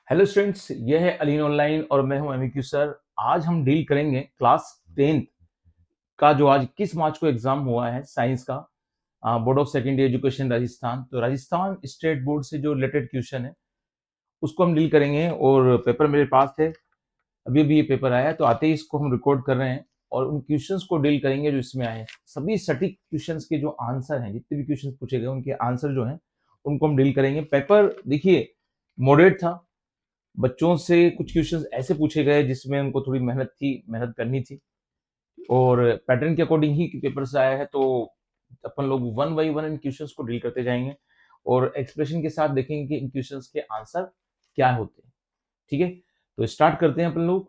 Hello students, ये है Aleen online और मैं हूं एमईक्यू सर। आज हम डील करेंगे क्लास 10th का जो आज 21 मार्च को एग्जाम हुआ है साइंस का, board of secondary education Rajasthan. तो राजस्थान स्टेट बोर्ड से जो रिलेटेड क्वेश्चन है उसको हम डील करेंगे और पेपर मेरे पास है, अभी अभी ये पेपर आया है तो आते ही इसको हम रिकॉर्ड कर रहे हैं और उन क्वेश्चंस को डील करेंगे जो इसमें आए हैं। सभी सटीक क्वेश्चंस के जो आंसर हैं, जितने भी क्वेश्चंस पूछे गए उनके आंसर जो हैं उनको हम डील करेंगे। पेपर देखिए मॉडरेट था, बच्चों से कुछ क्वेश्चंस ऐसे पूछे गए जिसमें उनको थोड़ी मेहनत करनी थी और पैटर्न के अकॉर्डिंग ही पेपर से आया है। तो अपन लोग one by one in questions को डील करते जाएंगे और एक्सप्रेशन के साथ देखेंगे कि इन क्वेश्चंस के आंसर क्या होते हैं। ठीक है, तो स्टार्ट करते हैं अपन लोग।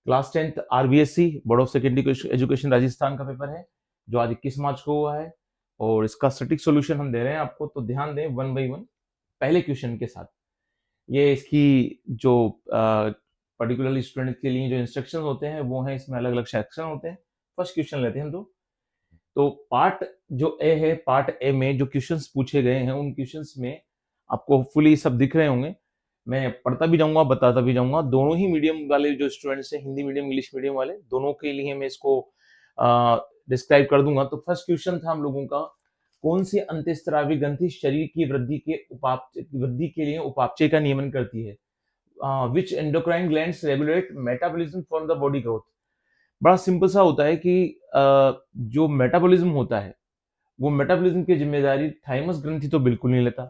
Class 10th RBSC board of secondary education Rajasthan का पेपर है जो आज 21 मार्च को हुआ है और इसका सटीक सोल्यूशन हम दे रहे हैं आपको, तो ध्यान दें वन बाई वन पहले क्वेश्चन के साथ। ये इसकी जो पर्टिकुलरली स्टूडेंट के लिए जो इंस्ट्रक्शन होते हैं वो हैं, इसमें अलग अलग सेक्शन होते हैं। फर्स्ट क्वेश्चन लेते हैं हम तो पार्ट जो ए है, पार्ट ए में जो क्वेश्चंस पूछे गए हैं उन क्वेश्चंस में आपको फुली सब दिख रहे होंगे। मैं पढ़ता भी जाऊंगा, बताता भी जाऊंगा। दोनों ही मीडियम वाले जो स्टूडेंट्स हैं, हिंदी मीडियम इंग्लिश मीडियम वाले, दोनों के लिए मैं इसको डिस्क्राइब कर दूंगा। तो फर्स्ट क्वेश्चन था हम लोगों का, कौन सी अंतःस्रावी ग्रंथि शरीर की वृद्धि के लिए उपापचय का नियमन करती है? Which endocrine glands regulate metabolism for the body growth. बड़ा सिंपल सा होता है कि जो मेटाबॉलिज्म होता है वो मेटाबॉलिज्म की जिम्मेदारी थाइमस ग्रंथि तो बिल्कुल नहीं लेता।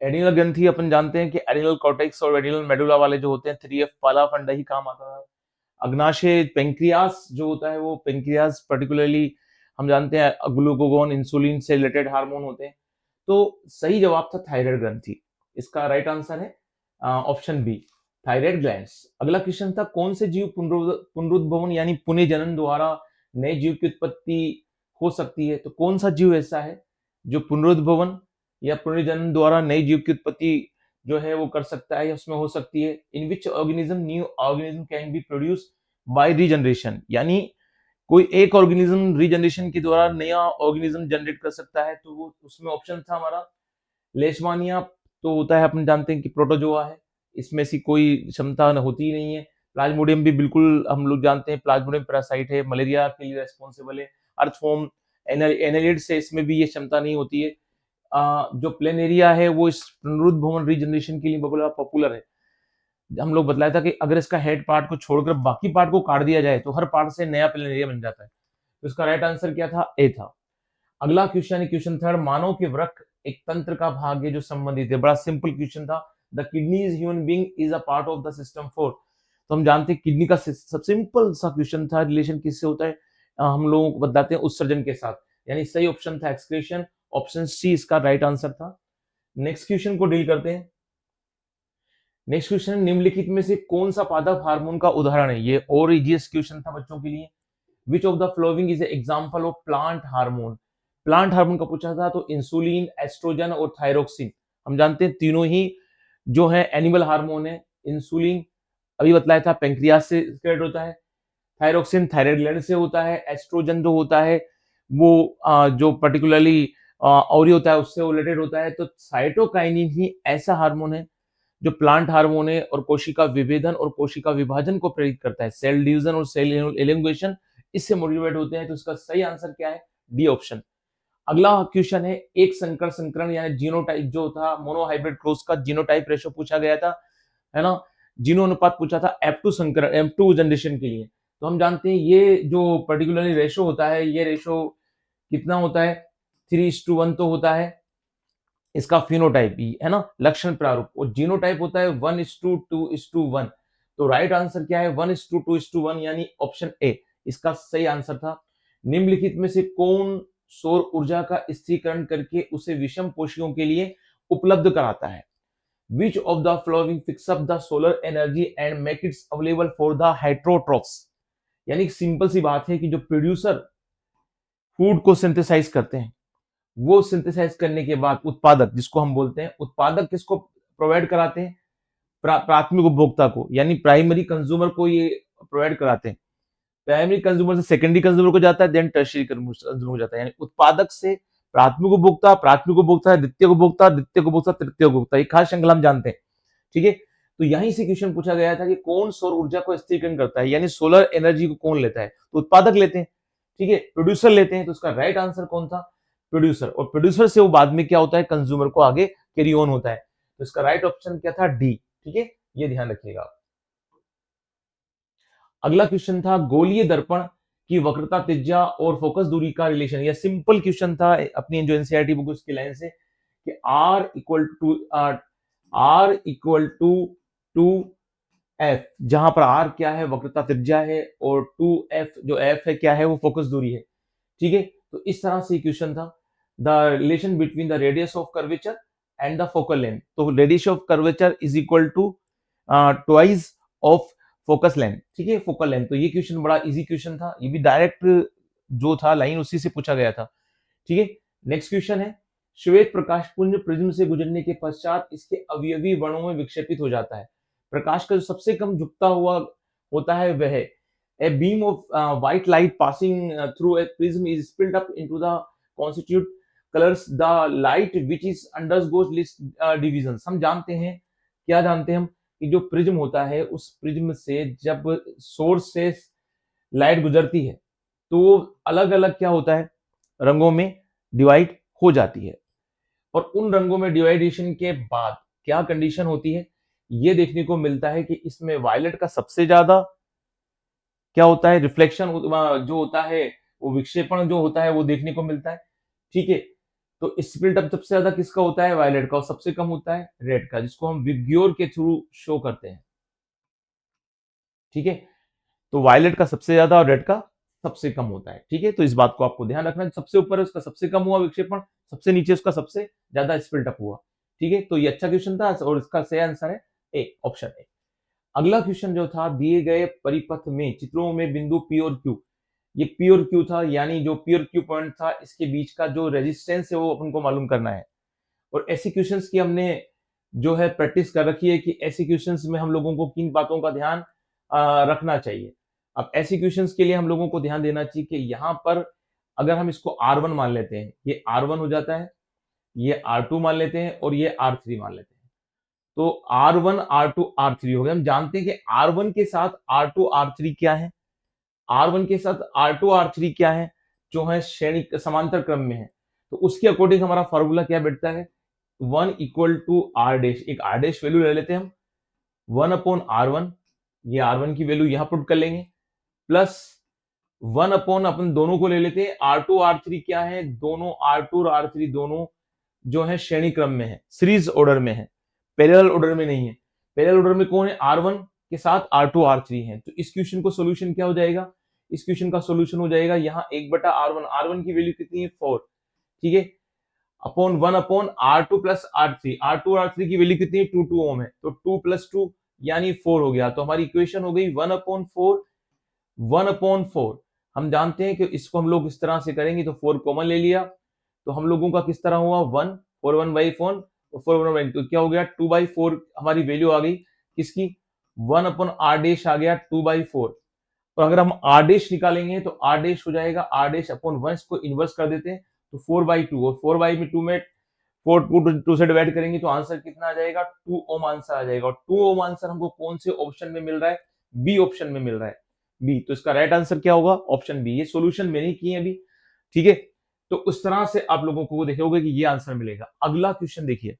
एडिनल ग्रंथि अपन जानते हैं कि एडिनल कॉर्टेक्स और एडिनल मेडुला वाले जो होते हैं 3F पाला फंडा ही काम आता है। अग्नाशय पेंक्रियास जो होता है, वो पेंक्रियास पर्टिकुलरली हम जानते हैं ग्लूकागॉन इंसुलिन से रिलेटेड हार्मोन होते हैं। तो सही जवाब था थायराइड ग्रंथि। इसका राइट आंसर है ऑप्शन बी, थायराइड ग्लैंड्स। अगला क्वेश्चन था, कौन से जीव पुनरुद्भवन यानी पुनः जनन द्वारा नए जीव की उत्पत्ति हो सकती है? तो कौन सा जीव ऐसा है जो पुनरुद्भवन या पुनर्जन्म द्वारा नई जीव की उत्पत्ति जो है वो कर सकता है या उसमें हो सकती है? In which organism new organism can be produce by regeneration, यानी कोई एक ऑर्गेनिज्म रीजनरेशन के द्वारा नया ऑर्गेनिज्म जनरेट कर सकता है। तो वो उसमें ऑप्शन था हमारा लेशमानिया। तो होता है, अपन जानते हैं कि प्रोटोजोआ है, इसमें से कोई क्षमता होती ही नहीं है। प्लाज्मोडियम भी बिल्कुल हम लोग जानते हैं, प्लाज्मोडियम पैरासाइट है, मलेरिया के लिए रेस्पॉन्सिबल है। अर्थफॉर्म एनालिड से इसमें भी ये क्षमता नहीं होती है। जो प्लेनेरिया है वो इस पुनरुद्भवन रीजनरेशन के लिए बड़ा पॉपुलर है। हम लोग बतलाया था कि अगर इसका हेड पार्ट को छोड़कर बाकी पार्ट को काट दिया जाए तो हर पार्ट से नया प्लेनेरिया बन जाता है। तो इसका राइट आंसर क्या था? ए था। अगला क्वेश्चन है क्वेश्चन थर्ड, मानव के वृक्क एक तंत्र का भाग है जो संबंधित है। बड़ा सिंपल क्वेश्चन था। The kidney is human being is a part of the system 4। तो हम जानते हैं किडनी का सब सिंपल सा क्वेश्चन था, रिलेशन किससे होता है? हम लोगों को बताते हैं उत्सर्जन के साथ, यानी सही ऑप्शन था एक्सक्रीशन। ऑप्शन सी इसका राइट आंसर था। नेक्स्ट क्वेश्चन को डील करते हैं। नेक्स्ट क्वेश्चन, निम्नलिखित में से कौन सा पादप हार्मोन का उदाहरण है? ये और इजिएस्ट क्वेश्चन था बच्चों के लिए। Which of the following is example of plant hormone? Plant hormone का पूछा था तो इंसुलिन, एस्ट्रोजन और थायरोक्सिन। हम जानते हैं तीनों ही जो है एनिमल हार्मोन है। इंसुलिन अभी बतलाया था पेंक्रियास से क्रिएट होता है, थायरोक्सिन थायराइड ग्लैंड से होता है, एस्ट्रोजन जो होता है वो जो पर्टिकुलरली ओवरी होता है उससे रिलेटेड होता है। तो साइटोकाइनिन ही ऐसा हार्मोन है जो प्लांट हार्मोन है और कोशिका विभेदन और कोशिका विभाजन को प्रेरित करता है। सेल डिवीजन और सेल एलिंगुएशन इससे मोटिवेट होते हैं। तो इसका सही आंसर क्या है? D option. अगला क्वेश्चन है, एक संकर संकरण यानी जीनोटाइप जो था मोनोहाइब्रिड क्रॉस का जीनोटाइप रेशो पूछा गया था, है ना? जीनो अनुपात पूछा था F2 संकरण, F2 जनरेशन के लिए। तो हम जानते हैं ये जो पर्टिकुलरली रेशो होता है, ये रेशो कितना होता है? 3:1 तो होता है इसका फिनोटाइप ही, है ना, लक्षण प्रारूप। और जीनोटाइप होता है 1:2:1। तो राइट आंसर क्या है? 1:2:1 यानी ऑप्शन ए इसका सही आंसर था। निम्नलिखित में से कौन सौर ऊर्जा का स्थिरीकरण करके उसे विषम पोषियों के लिए उपलब्ध कराता है? Which of the flowing fix up the solar energy and make it's available for the heterotrophs? यानी सिंपल सी बात है कि जो प्रोड्यूसर फूड को सिंथेसाइज करते हैं, वो सिंथेसाइज करने के बाद उत्पादक जिसको हम बोलते हैं, उत्पादक किसको प्रोवाइड कराते हैं? प्राथमिक उपभोक्ता को, यानी प्राइमरी कंज्यूमर को ये प्रोवाइड कराते हैं। प्राइमरी कंज्यूमर से सेकेंडरी कंज्यूमर को जाता है, देन टर्शियरी कंज्यूमर को जाता है। यानी उत्पादक से प्राथमिक उपभोक्ता है, द्वितीय उपभोक्ता, तृतीय उपभोक्ता, एक खास श्रृंखला हम जानते हैं। ठीक है, तो यहीं से क्वेश्चन पूछा गया था कि कौन सौर ऊर्जा को स्थिरीकरण करता है, यानी सोलर एनर्जी को कौन लेता है, तो उत्पादक लेते हैं, ठीक है, प्रोड्यूसर लेते हैं। तो उसका राइट आंसर कौन था, प्रोड्यूसर। और प्रोड्यूसर से वो बाद में क्या होता है, कंज्यूमर को आगे कैरी ऑन होता है। तो इसका राइट ऑप्शन क्या था, डी, ठीक है, ये ध्यान रखिएगा। अगला क्वेश्चन था गोलीय दर्पण की वक्रता, त्रिज्या और फोकस दूरी का रिलेशन। यह सिंपल क्वेश्चन था अपनी जो एनसीईआरटी बुक उसकी लाइन से कि R इक्वल टू एफ, जहां पर आर क्या है, वक्रता त्रिज्या है, और 2f जो एफ है क्या है, वो फोकस दूरी है, ठीक है। तो इस तरह से क्वेश्चन था, the relation between the radius of curvature and the focal length. तो radius of curvature is equal to twice of focus length, ठीक है, फोकल लेंथ। तो ये क्वेश्चन बड़ा इजी क्वेश्चन था, ये भी डायरेक्ट जो था लाइन उसी से पूछा गया था, ठीक है। नेक्स्ट क्वेश्चन है, श्वेत प्रकाश पुंज प्रिज्म से गुजरने के पश्चात इसके अवयवी वर्णों में विक्षेपित हो जाता है। प्रकाश का जो सबसे कम झुकता हुआ होता है वह a beam of white light passing through a prism is split up into the constitute colours the light which is undergoes list division. हम जानते हैं, क्या जानते हैं हम, कि जो प्रिज्म होता है उस प्रिज्म से जब सोर्स से लाइट गुजरती है तो अलग अलग क्या होता है, रंगों में डिवाइड हो जाती है। और उन रंगों में डिवाइडेशन के बाद क्या कंडीशन होती है, ये देखने को मिलता है कि इसमें वायलेट का सबसे ज्यादा क्या होता है, रिफ्लेक्शन जो होता है, वो विक्षेपण जो होता है वो देखने को मिलता है, ठीक है। तो स्प्लिट अप सबसे ज्यादा किसका होता है, वायलेट का, और सबसे कम होता है रेड का, जिसको हम विग्योर के थ्रू शो करते हैं, ठीक है। तो वायलेट का सबसे ज्यादा और रेड का सबसे कम होता है, ठीक है। तो इस बात को आपको ध्यान रखना है, सबसे ऊपर है उसका सबसे कम हुआ विक्षेपण, सबसे नीचे उसका सबसे ज्यादा स्प्लिट अप हुआ, ठीक है। तो ये अच्छा क्वेश्चन था और इसका सही आंसर है ए, ऑप्शन ए। अगला क्वेश्चन जो था, दिए गए परिपथ में चित्रों में बिंदु पी और क्यू, ये पी और क्यू था, यानी जो पी और क्यू पॉइंट था इसके बीच का जो रेजिस्टेंस है वो अपन को मालूम करना है। और ऐसी क्वेश्चंस की हमने जो है प्रैक्टिस कर रखी है कि ऐसी क्वेश्चंस में हम लोगों को किन बातों का ध्यान रखना चाहिए। अब ऐसी क्वेश्चंस के लिए हम लोगों को ध्यान देना चाहिए कि यहाँ पर अगर हम इसको R1 मान लेते हैं, ये R1 हो जाता है, ये R2 मान लेते हैं और ये R3 मान लेते हैं, तो R1 R2 R3 हो गया। हम जानते हैं कि R1 के साथ R2 R3 क्या है, R1 के साथ R2 R3 क्या है, जो है श्रेणी समांतर क्रम में है। तो उसके अकॉर्डिंग हमारा फॉर्मूला क्या बैठता है, 1 इक्वल टू R डैश, एक R डैश वैल्यू ले लेते हैं हम, 1 अपॉन R1, ये R1 की वैल्यू यहां पुट कर लेंगे, प्लस 1 अपॉन अपन दोनों को ले लेते हैं, R2 R3 क्या है, दोनों R2 और R3 दोनों जो है श्रेणी क्रम में है, सीरीज ऑर्डर में है, पैरेलल ऑर्डर में नहीं है। पैरेलल ऑर्डर में कौन है, R1 के साथ R2 R3 है। तो इस क्वेश्चन को सोल्यूशन क्या हो जाएगा, इस क्वेश्चन का सोल्यूशन हो जाएगा यहाँ 1/R1, R1 की वैल्यू कितनी है 4, ठीक है, upon 1 upon R2 plus R3, R2 और R3 की वैल्यू कितनी है 2 ओम है, तो 2 प्लस 2 यानी 4 हो गया। तो हमारी इक्वेशन हो गई 1 अपॉन 4, 1 अपॉन 4। हम जानते हैं कि इसको हम लोग इस तरह से करेंगे, तो 4 कॉमन ले लिया, तो हम लोगों का किस तरह हुआ 1 4 1 बाई 4 4 1 तो क्या हो गया 2/4 हमारी वैल्यू आ गई किसकी, 1 अपॉन R डैश आ गया 2/4। और अगर हम R डैश निकालेंगे तो R डैश हो जाएगा R डैश अपॉन 1, इसको इनवर्स कर देते हैं तो 4/2, और 4 में 2 में 4 2 से डिवाइड करेंगे तो आंसर कितना आ जाएगा 2 ओम आंसर आ जाएगा। और 2 ओम आंसर हमको कौन से ऑप्शन में मिल रहा है, बी ऑप्शन में मिल रहा है, बी। तो इसका राइट आंसर क्या होगा, ऑप्शन बी। ये सॉल्यूशन मैंने किए अभी, ठीक है। तो उस तरह से आप लोगों को देखोगे कि ये आंसर मिलेगा। अगला क्वेश्चन देखिए,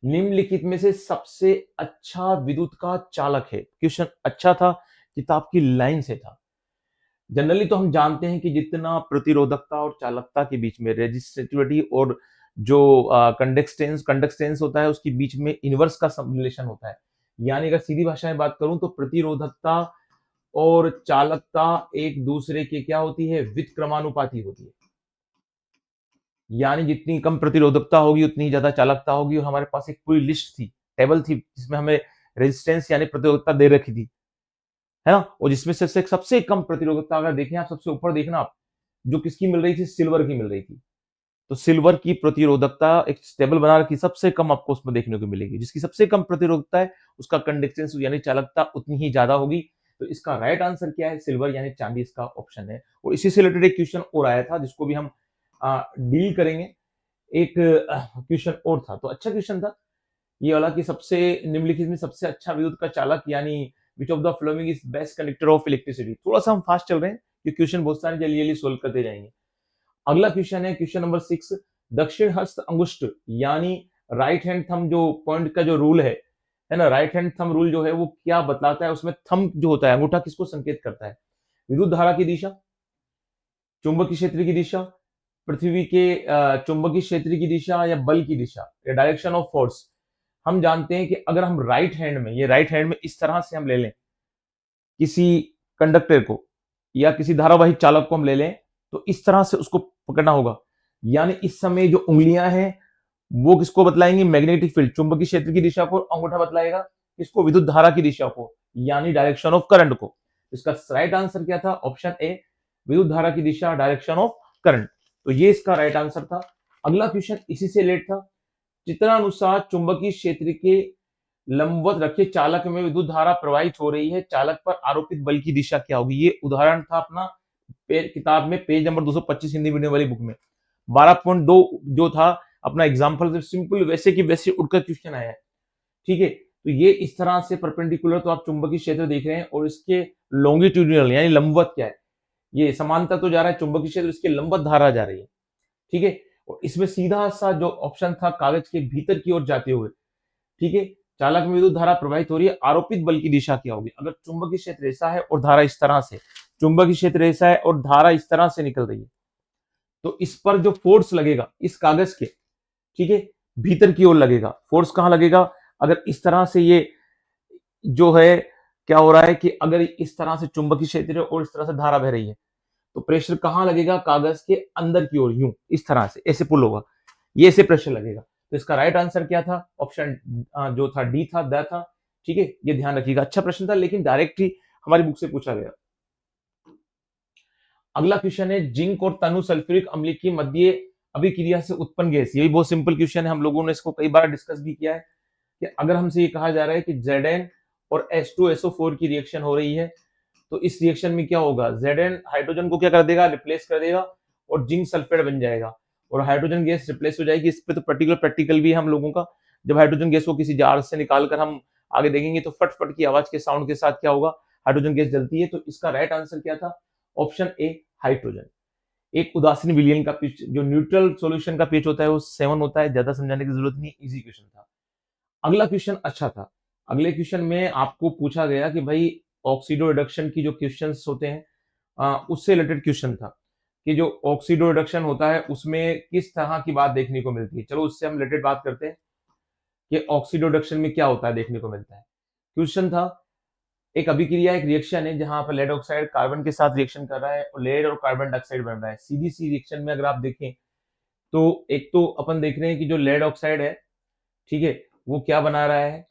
निम्नलिखित में से सबसे अच्छा विद्युत का चालक है। क्वेश्चन अच्छा था, किताब की लाइन से था। जनरली तो हम जानते हैं कि जितना प्रतिरोधकता और चालकता के बीच में रेजिस्टिविटी और जो कंडक्टेंस होता है उसके बीच में इनवर्स का रिलेशन होता है। यानी अगर सीधी भाषा में बात करूं तो प्रतिरोधकता और चालकता एक दूसरे के क्या होती है, व्युत्क्रमानुपाती होती है। यानी जितनी कम प्रतिरोधकता होगी उतनी ज्यादा चालकता होगी। और हमारे पास एक पूरी लिस्ट थी, टेबल थी, जिसमें हमें रेजिस्टेंस यानी प्रतिरोधकता दे रखी थी, है ना। और जिसमें से सबसे कम प्रतिरोधकता अगर देखें आप, सबसे ऊपर देखना आप, जो किसकी मिल रही थी, सिल्वर की मिल रही थी। तो सिल्वर की प्रतिरोधकता एक टेबल बना रखी, सबसे कम आपको उसमें देखने को मिलेगी। जिसकी सबसे कम प्रतिरोधकता है उसका कंडक्टेंस यानी चालकता उतनी ही ज्यादा होगी। तो इसका राइट आंसर क्या है, सिल्वर यानी चांदी इसका ऑप्शन है। और इसी से रिलेटेड एक क्वेश्चन और आया था जिसको भी हम डील करेंगे। एक क्वेश्चन और था, तो अच्छा क्वेश्चन था ये वाला कि सबसे निम्नलिखित में सबसे अच्छा विद्युत का चालक यानी which of the following is best conductor of electricity. थोड़ा सा हम फास्ट चल रहे हैं, ये क्वेश्चन बहुत सारे जल्दी जल्दी सोल्व करते जाएंगे। अगला क्वेश्चन है क्वेश्चन नंबर 6, दक्षिण हस्त अंगुष्ठ यानी राइट हैंड थंब जो पॉइंट का जो रूल है ना, राइट हैंड थंब रूल जो है वो क्या बतलाता है, उसमें थंब जो होता है अंगूठा किसको संकेत करता है? विद्युत धारा की दिशा, चुंबकीय क्षेत्र की दिशा, पृथ्वी के चुंबकीय क्षेत्र की दिशा, या बल की दिशा, या डायरेक्शन ऑफ फोर्स। हम जानते हैं कि अगर हम राइट हैंड में, ये राइट हैंड में इस तरह से हम ले लें किसी कंडक्टर को या किसी धारावाही चालक को हम ले लें, तो इस तरह से उसको पकड़ना होगा। यानी इस समय जो उंगलियां हैं वो किसको बतलाएंगी? मैग्नेटिक फील्ड, चुंबकीय क्षेत्र की दिशा को, अंगूठा बतलाएगा किसको? विद्युत धारा की दिशा को, यानी डायरेक्शन ऑफ करंट को। इसका राइट आंसर क्या था? ऑप्शन ए, विद्युत धारा की दिशा, डायरेक्शन ऑफ करंट। तो ये इसका राइट आंसर था। अगला क्वेश्चन इसी से रिलेटेड था। चित्रानुसार चुंबकीय क्षेत्र के लंबवत रखे चालक में विद्युत धारा प्रवाहित हो रही है, चालक पर आरोपित बल की दिशा क्या होगी? ये उदाहरण था अपना किताब में पेज नंबर 225 हिंदी मीडियम वाली बुक में 12.2 जो था अपना एग्जाम्पल, सिंपल वैसे की वैसे उड़कर क्वेश्चन आया है। ठीक है, तो ये इस तरह से परपेंडिकुलर तो आप चुंबकीय क्षेत्र देख रहे हैं, और इसके लॉन्गिट्यूडिनल यानी लंबवत क्या है, ये समांतर तो जा रहा है चुंबकीय क्षेत्र, इसके लंबवत धारा जा रही है। ठीक है, और इसमें सीधा सा जो ऑप्शन था कागज के भीतर की ओर जाते हुए, ठीक है, चालक में विद्युत धारा प्रवाहित हो रही है, आरोपित बल की दिशा क्या होगी? अगर चुंबकीय क्षेत्र ऐसा है और धारा इस तरह से, चुंबकीय क्षेत्र ऐसा है और धारा इस तरह से निकल रही है, तो इस पर जो फोर्स लगेगा इस कागज के, ठीक है, भीतर की ओर लगेगा। फोर्स कहां लगेगा? अगर इस तरह से ये जो है क्या हो रहा है कि अगर इस तरह से चुंबकीय क्षेत्र और इस तरह से धारा बह रही है, तो प्रेशर कहां लगेगा? कागज के अंदर की ओर, यूं इस तरह से ऐसे पुल होगा, ये ऐसे प्रेशर लगेगा। तो इसका राइट आंसर क्या था? ऑप्शन जो था डी था, द था। ठीक है, ये ध्यान रखिएगा। अच्छा प्रश्न था, लेकिन डायरेक्ट ही हमारी बुक से पूछा गया। अगला क्वेश्चन है जिंक और तनु सल्फ्यूरिक अम्ल की मध्य अभिक्रिया से उत्पन्न गैस। ये भी बहुत सिंपल क्वेश्चन है, हम लोगों ने इसको कई बार डिस्कस भी किया है कि अगर हमसे ये कहा जा रहा है कि Zn और H2SO4 की रिएक्शन हो रही है, तो इस रिएक्शन में क्या होगा? Zn हाइड्रोजन को क्या कर देगा? रिप्लेस कर देगा, और जिंक सल्फेट बन जाएगा, और हाइड्रोजन गैस रिप्लेस हो जाएगी। इस पे तो पर्टिकुलर प्रैक्टिकल भी है हम लोगों का। जब हाइड्रोजन गैस को किसी जार से निकालकर हम आगे देखेंगे तो फट फट की आवाज के साउंड के साथ क्या होगा? हाइड्रोजन गैस जलती है। तो इसका राइट आंसर क्या था? Option A, hydrogen. एक उदासीन विलयन का पीच, जो न्यूट्रल सॉल्यूशन का पीच होता है वो 7 होता है, ज्यादा समझाने की जरूरत नहीं, इजी क्वेश्चन था। अगला क्वेश्चन अच्छा था। अगले क्वेश्चन में आपको पूछा गया कि भाई ऑक्सीडो रिडक्शन की जो क्वेश्चंस होते हैं उससे रिलेटेड क्वेश्चन था कि जो ऑक्सीडो रिडक्शन होता है उसमें किस तरह की बात देखने को मिलती है। चलो उससे हम रिलेटेड बात करते हैं कि ऑक्सीडो रिडक्शन में क्या होता है, देखने को मिलता है। क्वेश्चन था एक अभिक्रिया, एक रिएक्शन है जहां पर लेड ऑक्साइड कार्बन के साथ रिएक्शन कर रहा है और लेड और कार्बन डाइऑक्साइड बन रहा है। सीधी सी रिएक्शन में अगर आप देखें तो एक तो अपन देख रहे हैं कि जो लेड ऑक्साइड है, ठीक है, वो क्या बना रहा है?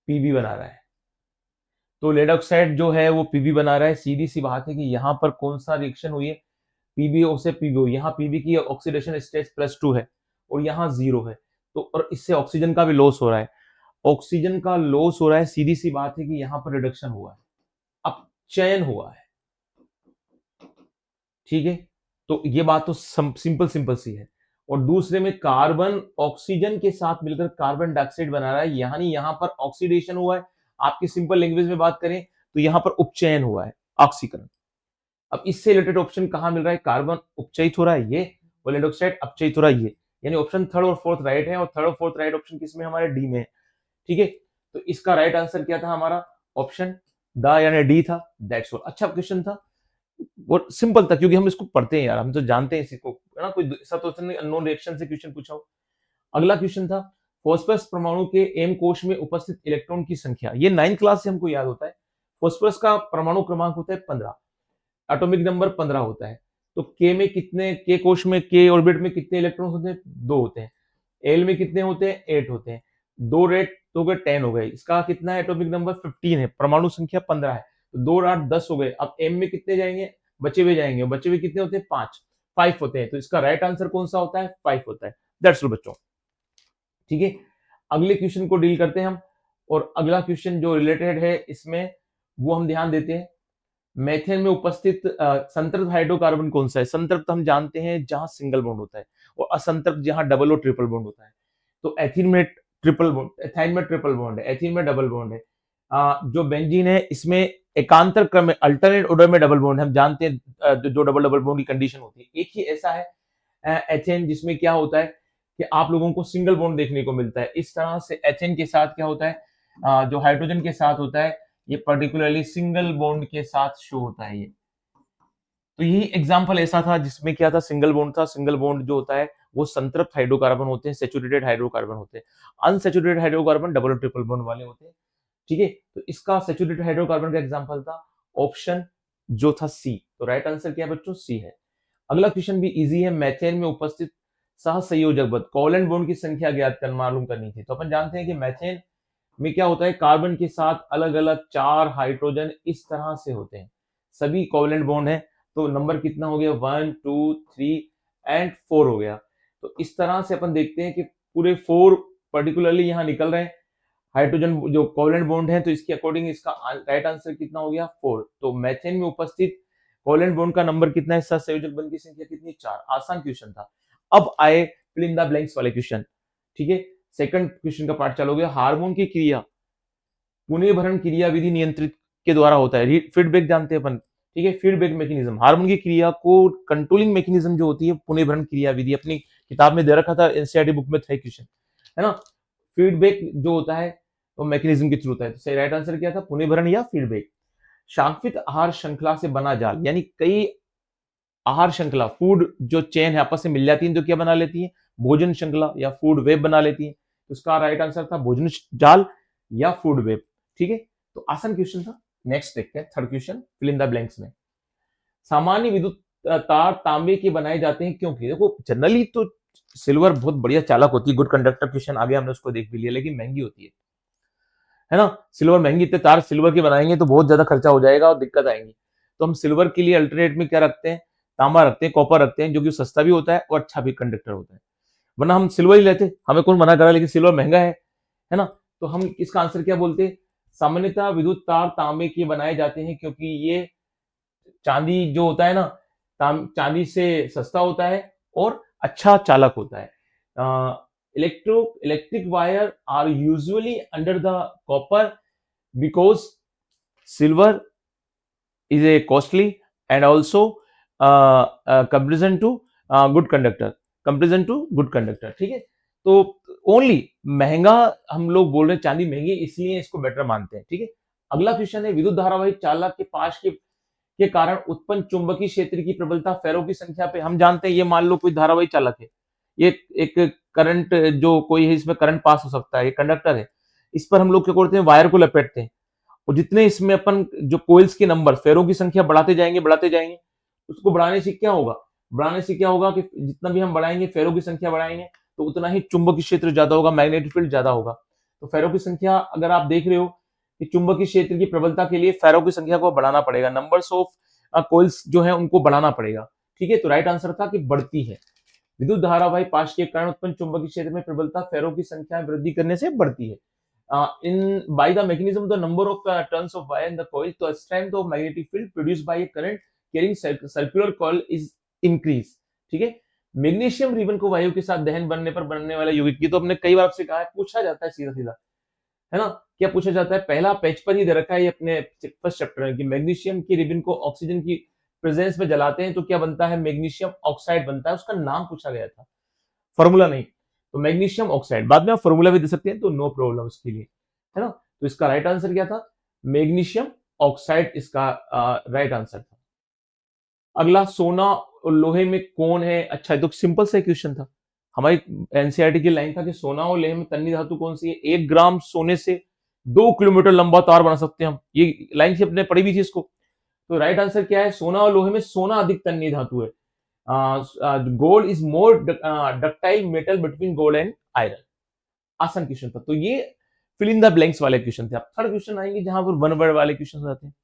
पीबी बना रहा है। तो लेड ऑक्साइड जो है वो पीबी बना रहा है। सीधी सी बात है कि यहाँ पर कौन सा रिएक्शन हुई है? पीबीओ से पीबीओ। यहाँ पीबी की ऑक्सीडेशन स्टेज +2 है और यहाँ 0 है, तो और इससे ऑक्सीजन का भी लॉस हो रहा है। ऑक्सीजन का लॉस हो रहा है, सीधी सी बात है कि यहाँ पर रिडक्शन हुआ है, अपचयन हुआ है। ठीक है, तो ये बात तो सिंपल सिंपल सी है। और दूसरे में कार्बन ऑक्सीजन के साथ मिलकर कार्बन डाइऑक्साइड बना रहा है, यानी यहां पर ऑक्सीडेशन हुआ है। आपकी सिंपल लैंग्वेज में बात करें तो यहां पर उपचयन हुआ है, ऑक्सीकरण। अब इससे रिलेटेड ऑप्शन कहां मिल रहा है? कार्बन उपचयित हो रहा है ये, और लेड ऑक्साइड अपचयित हो रहा है ये, यानी ऑप्शन थर्ड और फोर्थ राइट है, और थर्ड और फोर्थ राइट ऑप्शन किसमें? हमारे डी में है। ठीक है, तो इसका राइट आंसर क्या था हमारा? ऑप्शन द यानी डी था। That's all. अच्छा क्वेश्चन था और सिंपल था, क्योंकि हम इसको पढ़ते हैं यार, हम तो जानते हैं इसको, है ना। कोई ऐसा तो अननोन रिएक्शन से क्वेश्चन पूछा हो। अगला क्वेश्चन था फॉस्फरस परमाणु के एम कोश में उपस्थित इलेक्ट्रॉन की संख्या। ये 9th क्लास से हमको याद होता है। फॉस्फरस का परमाणु क्रमांक होता है 15, एटॉमिक नंबर 15 होता है। तो के में कितने, के कोश में, के ऑर्बिट में कितने इलेक्ट्रॉन होते हैं? 2 होते हैं। एल में कितने होते हैं? 8 होते हैं। 2 रेट तो गए 10 हो गए। इसका कितना है? एटॉमिक नंबर 15 है, परमाणु संख्या 15 है, तो 2 और 8 10 हो गए। अब एम में कितने जाएंगे? बचे हुए जाएंगे। बचे हुए कितने होते हैं? 5 होते हैं। तो इसका राइट आंसर कौन सा होता है? 5 होता है। दैट्स ऑल बच्चों। ठीक है, अगले क्वेश्चन को डील करते हैं हम। और अगला क्वेश्चन जो रिलेटेड है इसमें, वो हम ध्यान देते हैं। मेथेन में उपस्थित संतृप्त हाइड्रोकार्बन कौन सा है? संतृप्त हम जानते हैं जहां सिंगल बॉन्ड होता है, और असंतृप्त जहां डबल और ट्रिपल बॉन्ड होता है। तो एथिन में ट्रिपल बॉन्ड, एथाइन में ट्रिपल बॉन्ड है, एथीन में डबल बॉन्ड है। जो बेंजीन है इसमें एकांतर क्रम में अल्टरनेट ऑर्डर में डबल बॉन्ड है। हम जानते हैं जो डबल डबल बॉन्ड की कंडीशन होती है। एक ही ऐसा है एथेन जिसमें क्या होता है कि आप लोगों को सिंगल बॉन्ड देखने को मिलता है। इस तरह से एथेन के साथ क्या होता है, जो हाइड्रोजन के साथ होता है ये पर्टिकुलरली सिंगल बॉन्ड के साथ शो होता है ये। तो यही एग्जांपल ऐसा था जिसमें क्या था, सिंगल बॉन्ड था। सिंगल बॉन्ड जो होता है वो संतृप्त हाइड्रोकार्बन होते हैं, सैचुरेटेड हाइड्रोकार्बन होते हैं। अनसैचुरेटेड हाइड्रोकार्बन डबल और ट्रिपल बॉन्ड वाले होते हैं। ठीक है, तो इसका सैचुरेटेड हाइड्रोकार्बन का एग्जांपल था ऑप्शन जो था सी। तो राइट आंसर क्या है बच्चों, सी है। अगला क्वेश्चन भी इजी है। मैथेन में उपस्थित सहसंयोजक बंध कोवलेंट बॉन्ड की संख्या ज्ञात कर मालूम करनी थी। तो अपन जानते हैं कि मैथेन में क्या होता है, कार्बन के साथ अलग अलग 4 हाइड्रोजन इस तरह से होते हैं, सभी कोवलेंट बॉन्ड है। तो नंबर कितना हो गया, 1 2 3 एंड 4 हो गया। तो इस तरह से अपन देखते हैं कि पूरे 4 पर्टिकुलरली यहाँ निकल रहे हैं हाइड्रोजन जो कोवलेंट बॉन्ड है। तो इसके अकॉर्डिंग इसका राइट आंसर कितना हो गया, 4। तो मैथेन में उपस्थित कोवलेंट बॉन्ड का नंबर कितना है, सहसंयोजक बंध की संख्या कितनी, 4। आसान क्वेश्चन था। अब आए फिल इन द ब्लैंक्स वाले क्वेश्चन। ठीक है, सेकंड क्वेश्चन का पार्ट चालू हो गया। हार्मोन की क्रिया पुनः भरण क्रिया विधि नियंत्रित के द्वारा होता है। फीडबैक जानते हैं अपन, ठीक है, फीडबैक मैकेनिज्म। हार्मोन की क्रिया को कंट्रोलिंग मैकेनिज्म जो होती है पुनः भरण क्रिया विधि, अपनी किताब में दे रखा था, एनसीईआरटी बुक में था क्वेश्चन, है ना। फीडबैक जो होता है वो मैकेनिज्म के थ्रू होता है। तो सही राइट आंसर क्या था, पुनः भरण या फीडबैक। शांखित आहार श्रृंखला से बना जाल, यानी कई आहार श्रृंखला फूड जो चेन है आपस में मिल जाती है तो क्या बना लेती है, भोजन श्रृंखला या फूड वेब बना लेती है। तो उसका राइट आंसर था भोजन जाल या फूड वेब। ठीक है, तो आसान क्वेश्चन था। नेक्स्ट देखते हैं third question fill in the blanks में। सामान्य विद्युत तार तांबे के बनाए जाते हैं क्योंकि देखो जनरली तो सिल्वर बहुत बढ़िया चालक होती है, गुड कंडक्टर। क्वेश्चन आगे हमने उसको देख भी लिया, लेकिन महंगी होती है ना। सिल्वर महंगी, इतने तार सिल्वर के बनाएंगे तो बहुत ज्यादा खर्चा हो जाएगा और दिक्कत आएंगी। तो हम सिल्वर के लिए अल्टरनेट में क्या रखते हैं, तांबा रखते हैं, कॉपर रखते हैं, जो कि सस्ता भी होता है और अच्छा भी कंडक्टर होता है। वरना हम सिल्वर ही लेते, हमें कौन मना करा, लेकिन सिल्वर महंगा है ना। तो हम इसका आंसर क्या बोलते हैं, सामान्यतः विद्युत तार तांबे के बनाए जाते हैं क्योंकि ये चांदी जो होता है ना, चांदी से सस्ता होता है और अच्छा चालक होता है। Electric wire are usually under the copper because silver is a costly and also comparison to good conductor। ठीक है, तो ओनली महंगा हम लोग बोल रहे हैं, चांदी महंगी इसलिए इसको बेटर मानते हैं। ठीक है, अगला क्वेश्चन है विद्युत धारावाही चालक के पास के कारण उत्पन्न चुंबकीय क्षेत्र की प्रबलता फेरो की संख्या पे। हम जानते हैं, ये मान लो कोई धारावाही चालक है, ये एक करंट जो कोई है, इसमें करंट पास हो सकता है, ये कंडक्टर है। इस पर हम लोग क्या करते हैं, वायर को लपेटते हैं और जितने इसमें अपन जो कोइल्स के नंबर, फेरों की संख्या बढ़ाते जाएंगे, उसको बढ़ाने से क्या होगा कि जितना भी हम बढ़ाएंगे, फेरों की संख्या बढ़ाएंगे तो उतना ही चुंबकीय क्षेत्र ज्यादा होगा, मैग्नेटिक फील्ड ज्यादा होगा। तो फेरों की संख्या अगर आप देख रहे हो कि चुंबकीय क्षेत्र की प्रबलता के लिए फेरों की संख्या को बढ़ाना पड़ेगा, नंबर्स ऑफ कोइल्स जो है उनको बढ़ाना पड़ेगा। ठीक है, तो राइट आंसर था कि बढ़ती है। विद्युत धारावाही पाश के कारण उत्पन्न चुंबकीय क्षेत्र में प्रबलता फेरों की संख्या में वृद्धि करने से बढ़ती है। In by the mechanism the number of turns of wire in the coil, the strength of magnetic field produced by a current carrying circular coil is increase। ठीक है, मैग्नीशियम रिबन को वायु के साथ दहन बनने पर बनने वाला यौगिक की, तो हमने कई बार आपसे कहा है, पूछा जाता है सीधा सीधा, है ना। क्या पूछा जाता है, पहला पेज पर ही दे रखा है अपने फर्स्ट चैप्टर में कि मैग्नीशियम की रिबन को ऑक्सीजन की प्रेजेंस में जलाते हैं तो क्या बनता है, मैग्नीशियम ऑक्साइड बनता है। उसका नाम पूछा गया था, फॉर्मूला नहीं। तो मैग्नीशियम ऑक्साइड, बाद में आप फॉर्मूला भी दे सकते हैं तो नो प्रॉब्लम उसके लिए, है ना। तो इसका राइट आंसर क्या था, मैग्नीशियम ऑक्साइड इसका राइट आंसर था। अगला, सोना और लोहे में कौन है, अच्छा तो सिंपल सा क्वेश्चन था, हमारी एनसीईआरटी की लाइन था कि सोना और लोहे में तन्य धातु कौन सी है। 1 ग्राम सोने से 2 किलोमीटर लंबा तार बना सकते हैं हम, ये लाइन से अपने पढ़ी भी थी इसको। तो राइट आंसर क्या है, सोना और लोहे में सोना अधिक तन्य धातु है। Gold is more ductile metal between gold and iron. आसान क्वेश्चन था। तो ये फिल इन द ब्लैंक्स वाले क्वेश्चन थे। अब थर्ड क्वेश्चन आएंगे जहां पर वन वर्ड वाले क्वेश्चन आते हैं।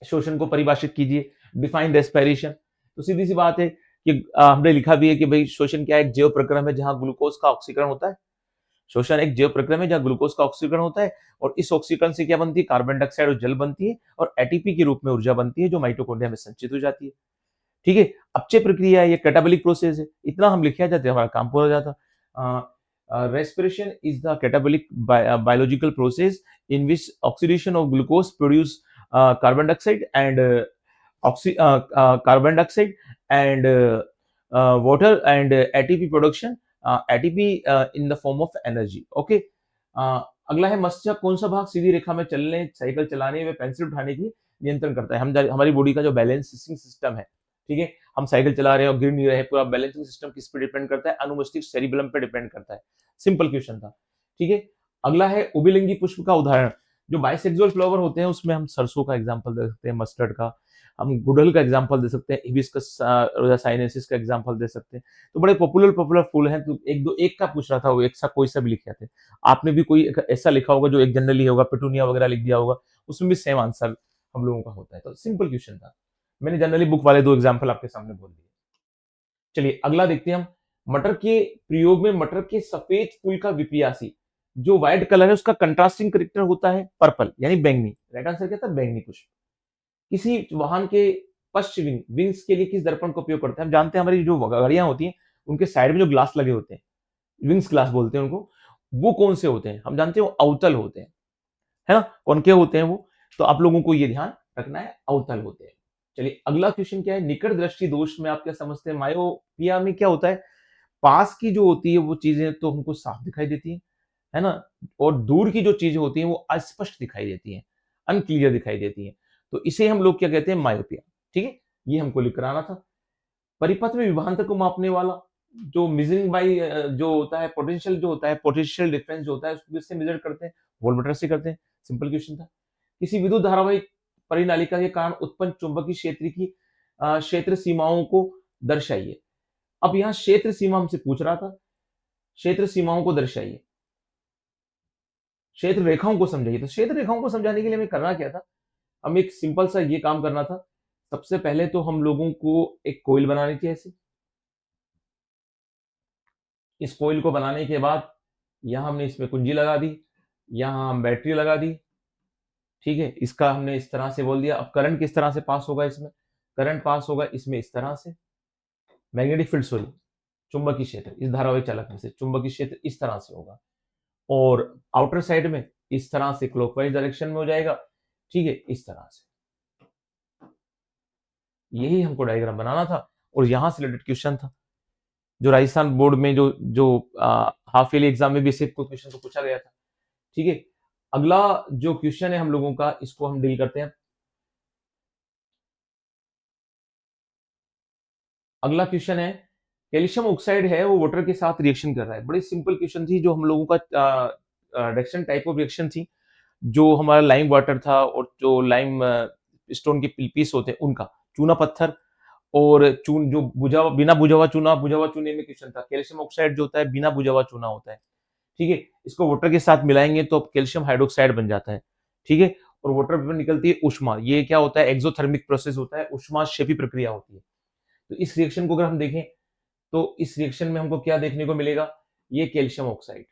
शोषण को परिभाषित कीजिए, डिफाइन रेस्पिरेशन। तो सीधी सी बात है कि हमने लिखा भी है कि भाई शोषण क्या है, एक जैव प्रक्रम है जहां ग्लूकोज का ऑक्सीकरण होता है। शोषण एक जैव प्रक्रम है जहां ग्लूकोज का ऑक्सीकरण होता है और इस ऑक्सीकरण से क्या बनती है, कार्बन डाइऑक्साइड और जल बनती है और एटीपी के रूप में ऊर्जा बनती है जो माइटोकॉन्ड्रिया में संचित हो जाती है। ठीक है, अपचय प्रक्रिया है, ये कैटाबॉलिक प्रोसेस है। इतना हम लिखा जाते हमारा काम पूरा हो जाता। respiration is the catabolic biological process in which oxidation of glucose produce carbon dioxide and carbon dioxide and water and ATP production, ATP in the form of energy. Okay. अगला है मस्तिष्क कौन सा भाग सीधी रेखा में चलने, साइकिल चलाने व पेंसिल उठाने की नियंत्रण करता है। हमारी बॉडी का जो बैलेंसिंग सिस्टम है, ठीक है, हम साइकिल चला रहे हैं और गिर नहीं रहे, पूरा बैलेंसिंग सिस्टम किस पे डिपेंड करता है? अनुमस्तिष्क सेरिबेलम पे डिपेंड करता है। सिंपल क्वेश्चन था, ठीक है। अगला है उभयलिंगी पुष्प का उदाहरण। जो बाइसेक्सुअल फ्लावर होते हैं उसमें हम सरसों का एग्जांपल दे सकते हैं, मस्टर्ड का, हम गुड़हल का एग्जांपल दे सकते हैं, हिबिस्कस साइनेंसिस का एग्जांपल दे सकते हैं। तो बड़े पॉपुलर फूल हैं। तो एक का पूछ रहा था, वो एक सा कोई सा भी लिखे थे। आपने भी कोई ऐसा लिखा होगा जो एक जनरली होगा, पेटूनिया वगैरह लिख दिया होगा, उसमें भी सेम आंसर हम लोगों का होता है। तो सिंपल क्वेश्चन था, मैंने जनरली बुक वाले 2 एग्जांपल आपके सामने बोल दिए। चलिए अगला देखते हैं हम। मटर के प्रयोग में मटर के सफेद फूल का विप्रियासी, जो व्हाइट कलर है उसका कंट्रास्टिंग करेक्टर होता है पर्पल, यानी बैंगनी। राइट आंसर क्या था? बैंगनी पुष्प। किसी वाहन के पश्च विंग्स के लिए किस दर्पण का उपयोग करते हैं? हम जानते हैं हमारी जो गाड़ियां होती हैं उनके साइड में जो ग्लास लगे होते हैं, विंग्स ग्लास बोलते हैं उनको, वो कौन से होते हैं? हम जानते हैं वो अवतल होते हैं, है ना, कॉनकेव होते हैं वो। तो आप लोगों को ये ध्यान रखना है, अवतल होते हैं। चलिए अगला क्वेश्चन क्या है? निकट दृष्टि दोष में आप क्या समझते हैं? मायोपिया में क्या होता है? पास की जो होती है वो चीजें तो हमको साफ दिखाई देती है ना, और दूर की जो चीजें होती हैं वो अस्पष्ट दिखाई देती हैं, अनक्लियर दिखाई देती हैं। तो इसे हम लोग क्या कहते हैं? मायोपिया। ठीक है, ये हमको लिख कराना था। परिपथ में विभवांतर को मापने वाला जो मेजरिंग बाई जो होता है, पोटेंशियल जो होता है, पोटेंशियल डिफरेंस जो होता है उसको किससे मेजर करते हैं? वोल्टमीटर से करते हैं। सिंपल क्वेश्चन था। किसी विद्युत धारावाहिक परिनालिका के कारण उत्पन्न चुंबकीय क्षेत्र की क्षेत्र सीमाओं को दर्शाइए। अब यहाँ क्षेत्र सीमा हमसे पूछ रहा था, क्षेत्र सीमाओं को दर्शाइए, क्षेत्र रेखाओं को समझाइए। तो क्षेत्र रेखाओं को समझाने के लिए हमें करना क्या था? हम एक सिंपल सा ये काम करना था। सबसे पहले तो हम लोगों को एक कोइल बनानी थी ऐसे। इस कोइल को बनाने के बाद यहां हमने इसमें कुंजी लगा दी, यहां हम बैटरी लगा दी, ठीक है। इसका हमने इस तरह से बोल दिया। अब करंट किस तरह से पास होगा? इसमें करंट पास होगा इसमें इस तरह से, मैग्नेटिक फील्ड सॉरी, चुंबकीय क्षेत्र, इस धारावाहिक चालक में से चुंबकीय क्षेत्र इस तरह से होगा, और आउटर साइड में इस तरह से क्लॉकवाइज डायरेक्शन में हो जाएगा, ठीक है, इस तरह से। यही हमको डायग्राम बनाना था और यहां से रिलेटेड क्वेश्चन था जो राजस्थान बोर्ड में जो जो हाफ ईयरली एग्जाम में भी इसे क्वेश्चन को पूछा गया था, ठीक है। अगला जो क्वेश्चन है हम लोगों का, इसको हम डील करते हैं। अगला क्वेश्चन है, कैल्शियम ऑक्साइड है वो वाटर के साथ रिएक्शन कर रहा है। बड़ी सिंपल क्वेश्चन थी, जो हम लोगों का रिएक्शन टाइप ऑफ रिएक्शन थी, जो हमारा लाइम वाटर था और जो लाइम स्टोन के पीस होते हैं उनका, चूना पत्थर और चून जो बुझा बिना बुझा हुआ चूना, बुझा हुआ चूने में क्वेश्चन था। कैल्शियम ऑक्साइड जो होता है बिना बुझा हुआ चूना होता है, ठीक है। इसको वाटर के साथ मिलाएंगे तो कैल्शियम हाइड्रोक्साइड बन जाता है, ठीक है। और वाटर में निकलती है ऊष्मा। ये क्या होता है? एक्सोथर्मिक प्रोसेस होता है, ऊष्माक्षेपी प्रक्रिया होती है। तो इस रिएक्शन को अगर हम देखें तो इस रिएक्शन में हमको क्या देखने को मिलेगा? ये कैल्शियम ऑक्साइड,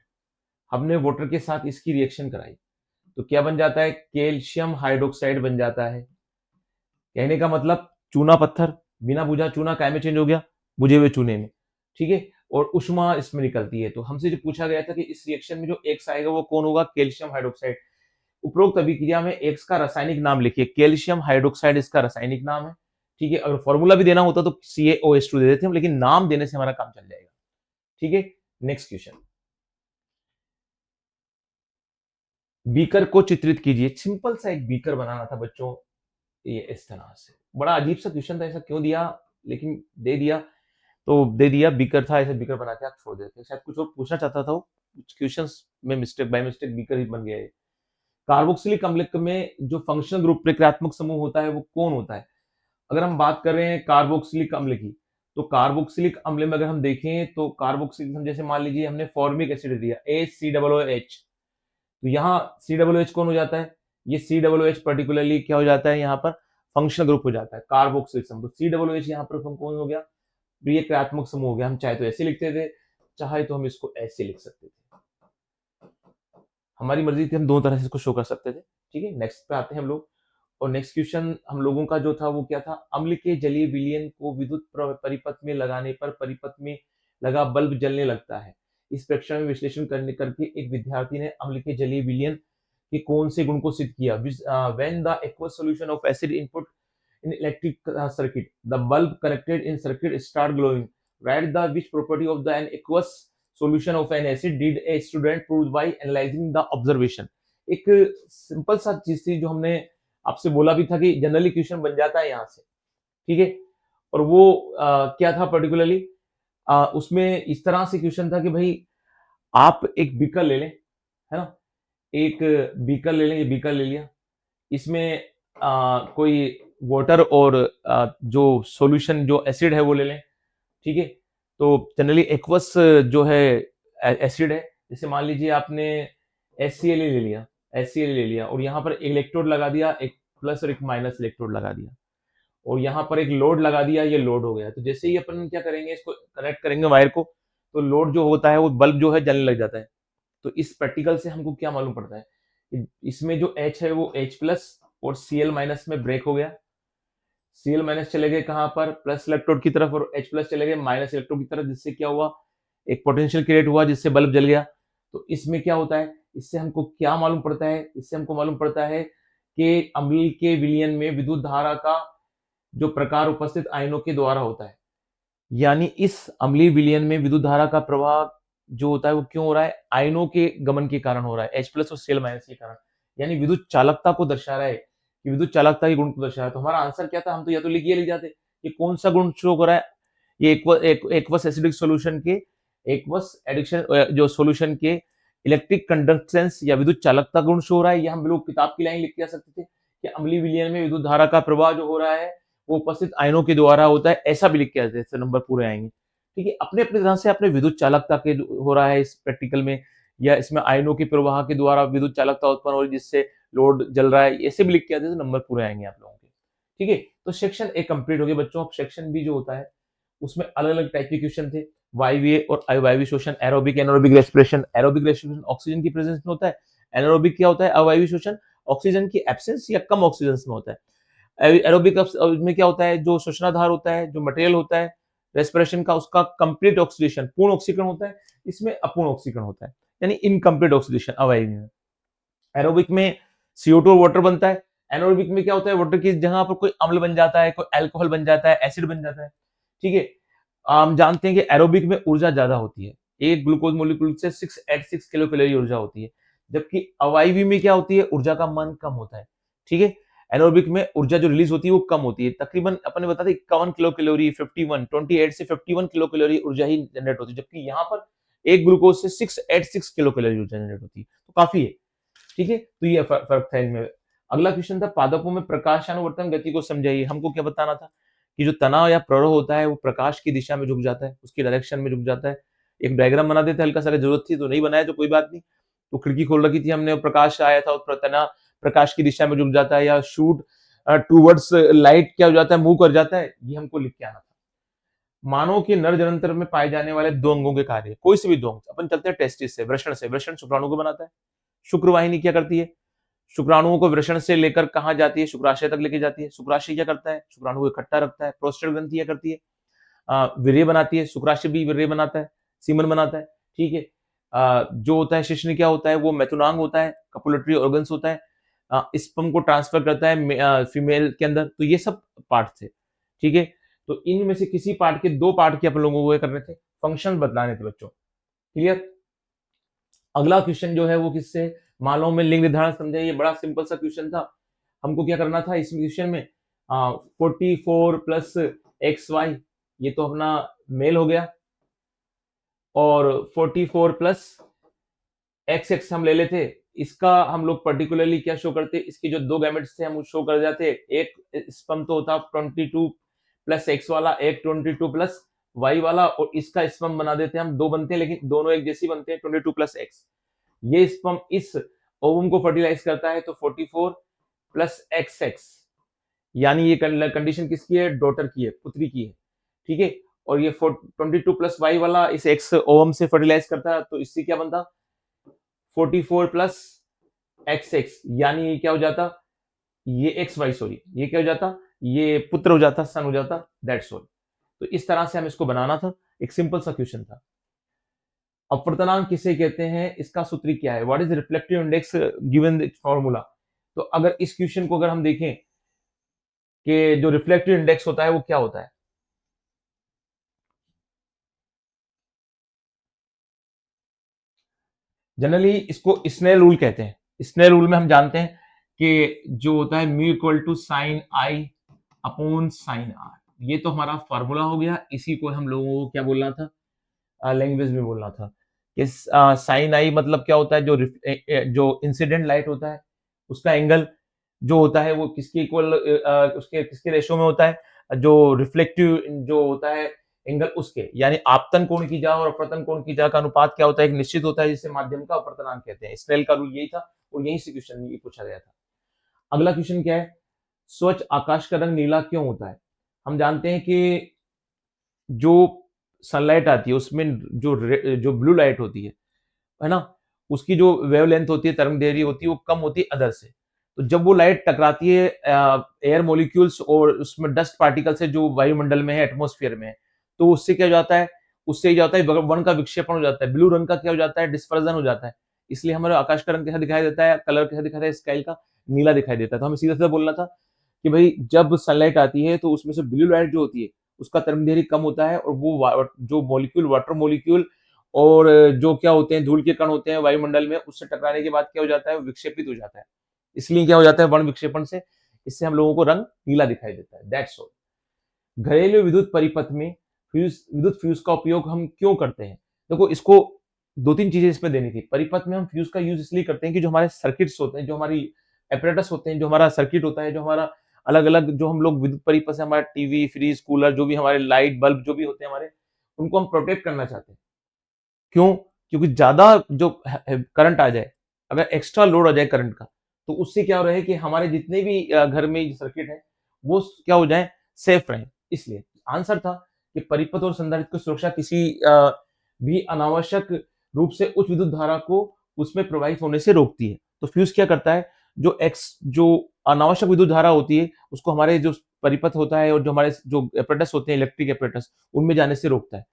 हमने वाटर के साथ इसकी रिएक्शन कराई तो क्या बन जाता है? कैल्शियम हाइड्रोक्साइड बन जाता है। कहने का मतलब चूना पत्थर बिना बुझा चूना काय में चेंज हो गया? बुझे हुए चूने में, ठीक है। और ऊष्मा इसमें निकलती है। तो हमसे जो पूछा गया था कि इस रिएक्शन में जो एक्स आएगा वो कौन होगा? Calcium hydroxide. उपरोक्त अभिक्रिया में एक्स का रासायनिक नाम लिखिए। कैल्शियम हाइड्रोक्साइड इसका रासायनिक नाम है, ठीक है। अगर फॉर्मूला भी देना होता तो CaOH2 दे देते हम, लेकिन नाम देने से हमारा काम चल जाएगा, ठीक है। नेक्स्ट क्वेश्चन, बीकर को चित्रित कीजिए। सिंपल सा एक बीकर बनाना था बच्चों, ये इस तरह से। बड़ा अजीब सा क्वेश्चन था, ऐसा क्यों दिया, लेकिन दे दिया तो दे दिया। बीकर था, ऐसे बीकर बना के आप छोड़ देते। शायद कुछ और पूछना चाहता था वो, क्वेश्चन में मिस्टेक बाय मिस्टेक बीकर ही बन गया है। कार्बोक्सिलिक अम्ल में जो फंक्शनल ग्रुप प्रक्रियात्मक समूह होता है वो कौन होता है? अगर हम बात कर रहे हैं कार्बोक्सिलिक अम्ल की, तो कार्बोक्सिलिक अम्ल में अगर हम देखें तो कार्बोक्सिलिक, हम जैसे मान लीजिए हमने फॉर्मिक एसिड दिया HCOOH, तो यहाँ COOH कौन हो जाता है? ये COOH पर्टिकुलरली क्या हो जाता है? यहाँ पर फंक्शनल ग्रुप हो जाता है कार्बोक्सिलिक समूह। तो COOH यहाँ पर कौन हो गया? प्रिय क्रियात्मक समूह हो गया। हम चाहे तो ऐसे लिखते थे, चाहे तो हम इसको ऐसे लिख सकते थे, हमारी मर्जी थी, हम दोनों तरह से इसको शो कर सकते थे, ठीक है। नेक्स्ट पे आते हैं हम लोग, और नेक्स्ट क्वेश्चन हम लोगों का जो था वो क्या था? अम्ल के जलीय विलयन को विद्युत परिपथ में लगाने पर परिपथ में लगा बल्ब जलने लगता है। इस परीक्षा में विश्लेषण करने करके एक विद्यार्थी ने अम्ल के जलीय विलयन के कौन से गुण को सिद्ध किया। When the aqueous solution of acid input in electric circuit, the bulb connected in circuit start glowing. Write the which property of the an aqueous solution of an acid did a student prove by analyzing the observation. एक simple सा चीज थी जो हमने आपसे बोला भी था कि जनरली क्वेश्चन बन जाता है यहाँ से, ठीक है। और वो क्या था पर्टिकुलरली, उसमें इस तरह से क्वेश्चन था कि भाई आप एक बीकर ले लें, है ना, एक बीकर ले लें, ये बीकर ले लिया, इसमें कोई वाटर और जो सॉल्यूशन जो एसिड है वो ले लें, ठीक है। तो जनरली एक्वस जो है एसिड है, जैसे मान लीजिए आपने HCl ले लिया, HCl ले लिया और यहाँ पर इलेक्ट्रोड लगा दिया, एक प्लस और एक माइनस इलेक्ट्रोड लगा दिया और यहाँ पर एक लोड लगा दिया, ये लोड हो गया। तो जैसे ही अपन क्या करेंगे, इसको कनेक्ट करेंगे वायर को, तो लोड जो होता है वो बल्ब जो है जलने लग जाता है। तो इस प्रैक्टिकल से हमको क्या मालूम पड़ता है, इसमें जो H है वो H प्लस और Cl माइनस में ब्रेक हो गया। Cl माइनस चले गए कहां पर, प्लस इलेक्ट्रोड की तरफ, और H प्लस चले गए माइनस इलेक्ट्रोड की तरफ, जिससे क्या हुआ, एक पोटेंशियल क्रिएट हुआ जिससे बल्ब जल गया। तो इसमें क्या होता है, इससे हमको क्या मालूम पड़ता है, इससे हमको मालूम पड़ता है कि अम्ल के विलयन में विद्युत धारा का जो प्रकार उपस्थित आयनों के द्वारा होता है। यानी इस अम्लीय विलयन में विद्युत धारा का प्रवाह जो होता है वो क्यों हो रहा है, आयनों के गमन के कारण हो रहा है, H प्लस और Cl माइनस के कारण। यानी विद्युत चालकता को दर्शा रहा है, कि विद्युत चालकता के गुण को दर्शा रहा है। तो हमारा आंसर क्या था, हम तो या तो लिख जाते कि कौन सा गुण शो हो रहा है, ये एक्वस एसिडिक सॉल्यूशन के, एक्वस एडिक्शन जो सॉल्यूशन के इलेक्ट्रिक कंडक्टेंस या विद्युत चालकता गुण शो हो रहा है। या हम लोग किताब की लाइन लिख के आ सकते थे कि अम्लीय विलयन में विद्युत धारा का प्रवाह जो हो रहा है वो उपस्थित आयनों के द्वारा होता है, ऐसा भी लिख के आते हैं, नंबर पूरे आएंगे, ठीक है। अपने अपने तरह से अपने विद्युत चालकता के हो रहा है इस प्रैक्टिकल में, या इसमें आयनों के प्रवाह के द्वारा विद्युत चालकता उत्पन्न हो रही है जिससे लोड जल रहा है, ऐसे भी लिख के आते हैं, तो नंबर पूरे आएंगे आप लोगों के, ठीक है। तो सेक्शन ए कंप्लीट हो गया बच्चों। अब सेक्शन बी जो होता है उसमें अलग अलग टाइप के क्वेश्चन थे, वायवीय और अवायवीय शोषण, aerobic anaerobic respiration. Aerobic respiration oxygen की प्रेजेंस में होता है, एनारोबिक क्या होता है, अवायवीय शोषण ऑक्सीजन की एब्सेंस या कम ऑक्सीजन में होता है। एरोबिक में क्या होता है, जो श्वसनाधार होता है, जो मटेरियल होता है रेस्पिरेशन का, उसका कंप्लीट ऑक्सीडेशन, पूर्ण ऑक्सीकरण होता है, इसमें अपूर्ण ऑक्सीकरण होता है, यानी इनकम्प्लीट ऑक्सीडेशन अवायवीय में। एरोबिक में CO2 और वाटर बनता है। एनारोबिक में क्या होता है, वाटर की जगह पर कोई अम्ल बन जाता है, कोई अल्कोहल बन जाता है, एसिड बन जाता है, ठीक है। हम जानते हैं कि एरोबिक में ऊर्जा ज्यादा होती है, एक ग्लूकोज मोलिक्यूल से 686 किलो कैलोरी ऊर्जा होती है, जबकि अवायवीय में क्या होती है, ऊर्जा का मान कम होता है, ठीक है। एनोबिक में ऊर्जा जो रिलीज होती है वो कम होती है, तकरीबन अपन ने बता दिया 51 किलो कैलोरी, 28 से 51 किलो कैलोरी ऊर्जा ही जनरेट होती है, जबकि यहाँ पर एक ग्लूकोज से 686 किलो कैलोरी ऊर्जा जनरेट होती है, तो काफी है, ठीक है। तो ये फर्क था इनमें। अगला क्वेश्चन था, पादपों में प्रकाशानुवर्तन गति को समझाइए। हमको क्या बताना था कि जो तनाव या प्रवाह होता है वो प्रकाश की दिशा में झुक जाता है, उसकी डायरेक्शन में झुक जाता है। एक डायग्राम बना देते, हल्का सा जरूरत थी तो नहीं बनाया, तो कोई बात नहीं। तो खिड़की खोल रखी थी हमने, प्रकाश आया था, और तनाव प्रकाश की दिशा में झुक जाता है, या शूट टूवर्ड्स लाइट क्या हो जाता है, मूव कर जाता है, ये हमको लिख के आना था। मानव के नर जननतर में पाए जाने वाले दो अंगों के कार्य, कोई से भी दो अंग, अपन चलते हैं टेस्टिस से, वृषण से। वृषण शुक्राणु को बनाता है, शुक्रवाहिनी क्या करती है, शुक्राणुओं को वृषण से लेकर कहां जाती है, शुक्राशय तक लेके जाती है। शुक्राशय क्या करता है, शुक्राणु को इकट्ठा रखता है। प्रोस्टेट ग्रंथि क्या करती है, वीर्य बनाती है। शुक्राशय भी वीर्य बनाता है, सीमन बनाता है, ठीक है। जो होता है शिश्न क्या होता है, वो मेथुनांग होता है, कपुलेटरी ऑर्गन्स होता है, स्पर्म को ट्रांसफर करता है फीमेल के अंदर। तो ये सब पार्ट थे, ठीक है। तो इनमें से किसी पार्ट के, दो पार्ट के अपन लोगों को करने थे, फंक्शन बतलाने थे बच्चों, क्लियर। अगला क्वेश्चन जो है वो किससे, मानव में लिंग निर्धारण समझे। ये बड़ा सिंपल सा क्वेश्चन था। हमको क्या करना था इस क्वेश्चन में, 44 प्लस XY, ये तो अपना मेल हो गया, और 44 प्लस XX हम ले लेते। इसका हम लोग पर्टिकुलरली क्या शो करते, इसके जो दो गैमेट्स थे हम शो कर जाते। एक स्पर्म तो होता 22 प्लस X वाला, एक 22 प्लस Y वाला, और इसका स्पर्म बना देते हम, दो बनते हैं लेकिन दोनों एक जैसी बनते हैं, 22 प्लस X। ये स्पर्म इस ओवम को फर्टिलाइज करता है, तो 44 प्लस XX, यानी ये कंडीशन किसकी है, डॉटर की है, पुत्री की है, ठीक है। और ये 22 प्लस Y वाला इस X ओवम से फर्टिलाइज करता है, तो इससे क्या बनता, 44 प्लस XX, यानी ये क्या हो जाता, ये XY, सॉरी, ये क्या हो जाता, ये पुत्र हो जाता, सन हो जाता, दैट्स ऑल। तो इस तरह से हम इसको बनाना था, एक सिंपल सा क्वेश्चन था। अपवर्तनांक किसे कहते हैं, इसका सूत्र क्या है, what is reflective index given this formula. तो अगर इस क्वेश्चन को अगर हम देखें कि जो रिफ्लेक्टिव इंडेक्स होता है वो क्या होता है, जनरली इसको स्नेल रूल कहते हैं। स्नेल रूल में हम जानते हैं कि जो होता है mu equal to sine i upon sine r, ये तो हमारा फार्मूला हो गया। इसी को हम लोगों को क्या बोलना था, लैंग्वेज में बोलना था कि साइन आई मतलब क्या होता है, जो इंसिडेंट लाइट होता है उसका एंगल जो होता है वो किसके इक्वल, उसके किसके रेशो में होता है, जो रिफ्लेक्टिव जो होता है एंगल उसके, यानी आपतन कोण की जगह और अपवर्तन कोण की जगह का अनुपात क्या होता है, एक निश्चित होता है, जिसे माध्यम का अपवर्तनांक कहते हैं। स्नेल का रूल यही था और यही से क्वेश्चन ये पूछा गया था। अगला क्वेश्चन क्या है, स्वच्छ आकाश का रंग नीला क्यों होता है। हम जानते हैं कि जो सनलाइट आती है उसमें जो ब्लू लाइट होती है ना, उसकी जो वेवलेंथ होती है, तरंग दैर्ध्य होती है, वो कम होती है अदर से। तो जब वो लाइट टकराती है एयर मॉलिक्यूल्स और उसमें डस्ट पार्टिकल से जो वायुमंडल में है, एटमॉस्फेयर में है, तो उससे क्या हो जाता है, उससे ही जाता है वन का विक्षेपण हो जाता है, ब्लू रंग का क्या हो जाता है, डिस्पर्जन हो जाता है। इसलिए हमारे आकाश का रंग कैसा दिखाई देता है, कलर कैसा दिखाई देता है, स्काई का नीला दिखाई देता है। तो हमें सीधा सीधा बोलना था कि भाई जब सनलाइट आती है तो उसमें से ब्लू लाइट जो होती है उसका तरंग दैर्ध्य कम होता है, और वो जो मॉलिक्यूल, वाटर मॉलिक्यूल और जो क्या होते हैं, धूल के कण होते हैं वायुमंडल में, उससे टकराने के बाद क्या हो जाता है, विक्षेपित हो जाता है। इसलिए क्या हो जाता है, वर्ण विक्षेपण से, इससे हम लोगों को रंग नीला दिखाई देता है। That's all. घरेलू विद्युत परिपथ में विद्युत फ्यूज का उपयोग हम क्यों करते हैं। देखो, इसको दो तीन चीजें इसमें देनी थी। परिपथ में हम फ्यूज का यूज इसलिए करते हैं कि जो हमारे सर्किट्स होते हैं, जो हमारी एपरेटस होते हैं, जो हमारा सर्किट होता है, जो हमारा अलग अलग जो हम लोग विद्युत परिपथ से, हमारा टीवी, फ्रिज, कूलर, जो भी हमारे लाइट बल्ब जो भी होते हैं हमारे, उनको हम प्रोटेक्ट करना चाहते हैं। क्यों? क्योंकि ज्यादा जो करंट आ जाए, अगर एक्स्ट्रा लोड आ जाए करंट का, तो उससे क्या हो रहा है कि हमारे जितने भी घर में सर्किट है वो क्या हो जाए, सेफ रहे। इसलिए आंसर था कि परिपथ और संधारित्र की सुरक्षा किसी भी अनावश्यक रूप से उच्च विद्युत धारा को उसमें प्रवाहित होने से रोकती है। तो फ्यूज क्या करता है, जो अनावश्यक विद्युत धारा होती है उसको हमारे जो परिपथ होता है और जो हमारे जो एपरेटस होते हैं, इलेक्ट्रिक एपरेटस, उनमें जाने से रोकता है।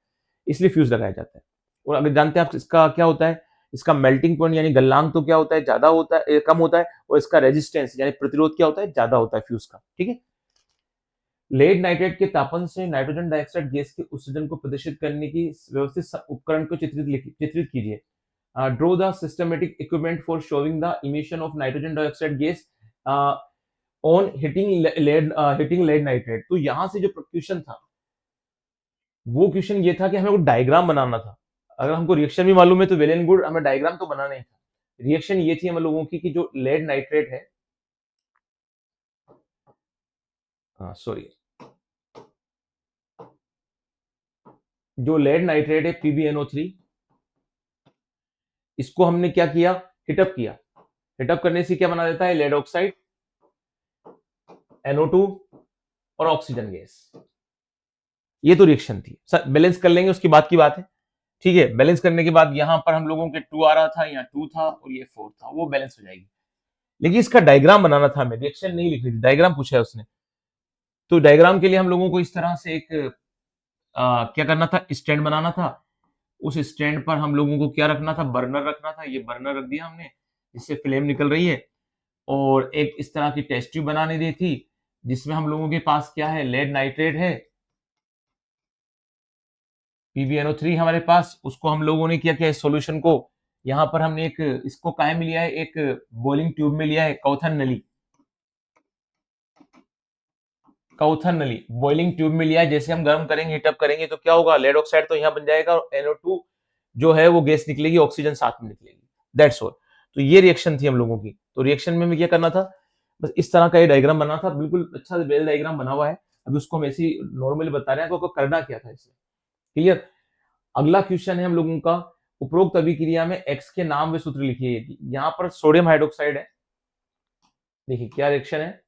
इसलिए फ्यूज लगाया जाता है। और अगर जानते हैं आप इसका क्या होता है, इसका मेल्टिंग पॉइंट यानी गलनांक तो क्या होता है, ज्यादा होता है, कम होता है, और इसका रेजिस्टेंस यानी प्रतिरोध क्या होता है, ज्यादा होता है फ्यूज का। ठीक है। लेड नाइट्रेट के तापन से नाइट्रोजन डाइऑक्साइड गैस के उत्सर्जन को प्रदर्शित करने की व्यवस्थित उपकरण को चित्रित कीजिए। Draw the systematic equipment for showing the emission of nitrogen dioxide gas on heating lead nitrate. तो यहां से जो क्वेश्चन था वो क्वेश्चन ये था कि हमें वो डायग्राम बनाना था। अगर हमको रिएक्शन भी मालूम है तो वेल एंड गुड, हमें डायग्राम तो बनाना ही था। रिएक्शन ये थी हम लोगों की कि जो लेड नाइट्रेट है, सॉरी, जो लेड नाइट्रेट है PbNO3, इसको हमने क्या किया, हिटअप किया। हिटअप करने से क्या बना देता है, लेड ऑक्साइड, NO2 और ऑक्सीजन गैस। ये तो रिएक्शन थी सर, बैलेंस कर लेंगे उसकी बात की बात है। ठीक है, बैलेंस करने के बाद यहां पर हम लोगों के 2 आ रहा था, यहाँ 2 था और ये 4 था, वो बैलेंस हो जाएगी। लेकिन इसका डायग्राम बनाना था हमें, रिएक्शन नहीं लिखनी थी, डायग्राम पूछा है उसने। तो डायग्राम के लिए हम लोगों को इस तरह से एक क्या करना था, स्टैंड बनाना था। उस स्टैंड पर हम लोगों को क्या रखना था, बर्नर रखना था। ये बर्नर रख दिया हमने, जिससे फ्लेम निकल रही है। और एक इस तरह की टेस्ट ट्यूब बनाने दी थी, जिसमें हम लोगों के पास क्या है, लेड नाइट्रेट है, PbNO3 हमारे पास। उसको हम लोगों ने क्या किया, सॉल्यूशन को यहाँ पर हमने एक, इसको काहे में लिया है, एक बॉइलिंग ट्यूब में लिया है, कौथन नली, कौथन नली बॉइलिंग ट्यूब में लिया है। जैसे हम गर्म करेंगे, हीटअप करेंगे तो क्या होगा, लेड ऑक्साइड तो यहाँ बन जाएगा और NO2 जो है वो गैस निकलेगी, ऑक्सीजन साथ में निकलेगी। That's all. तो ये रिएक्शन थी हम लोगों की। तो रिएक्शन में हमें क्या करना था, बस इस तरह का ये डायग्राम बना था, बिल्कुल अच्छा वेल डायग्राम बना हुआ है। अभी उसको हम ऐसे ही नॉर्मली बता रहे हैं आपको करना क्या था इसमें। क्लियर। अगला क्वेश्चन है हम लोगों का, उपरोक्त अभिक्रिया में एक्स के नाम व सूत्र लिखिए। यहाँ पर सोडियम हाइड्रोक्साइड है, देखिए क्या रिएक्शन है,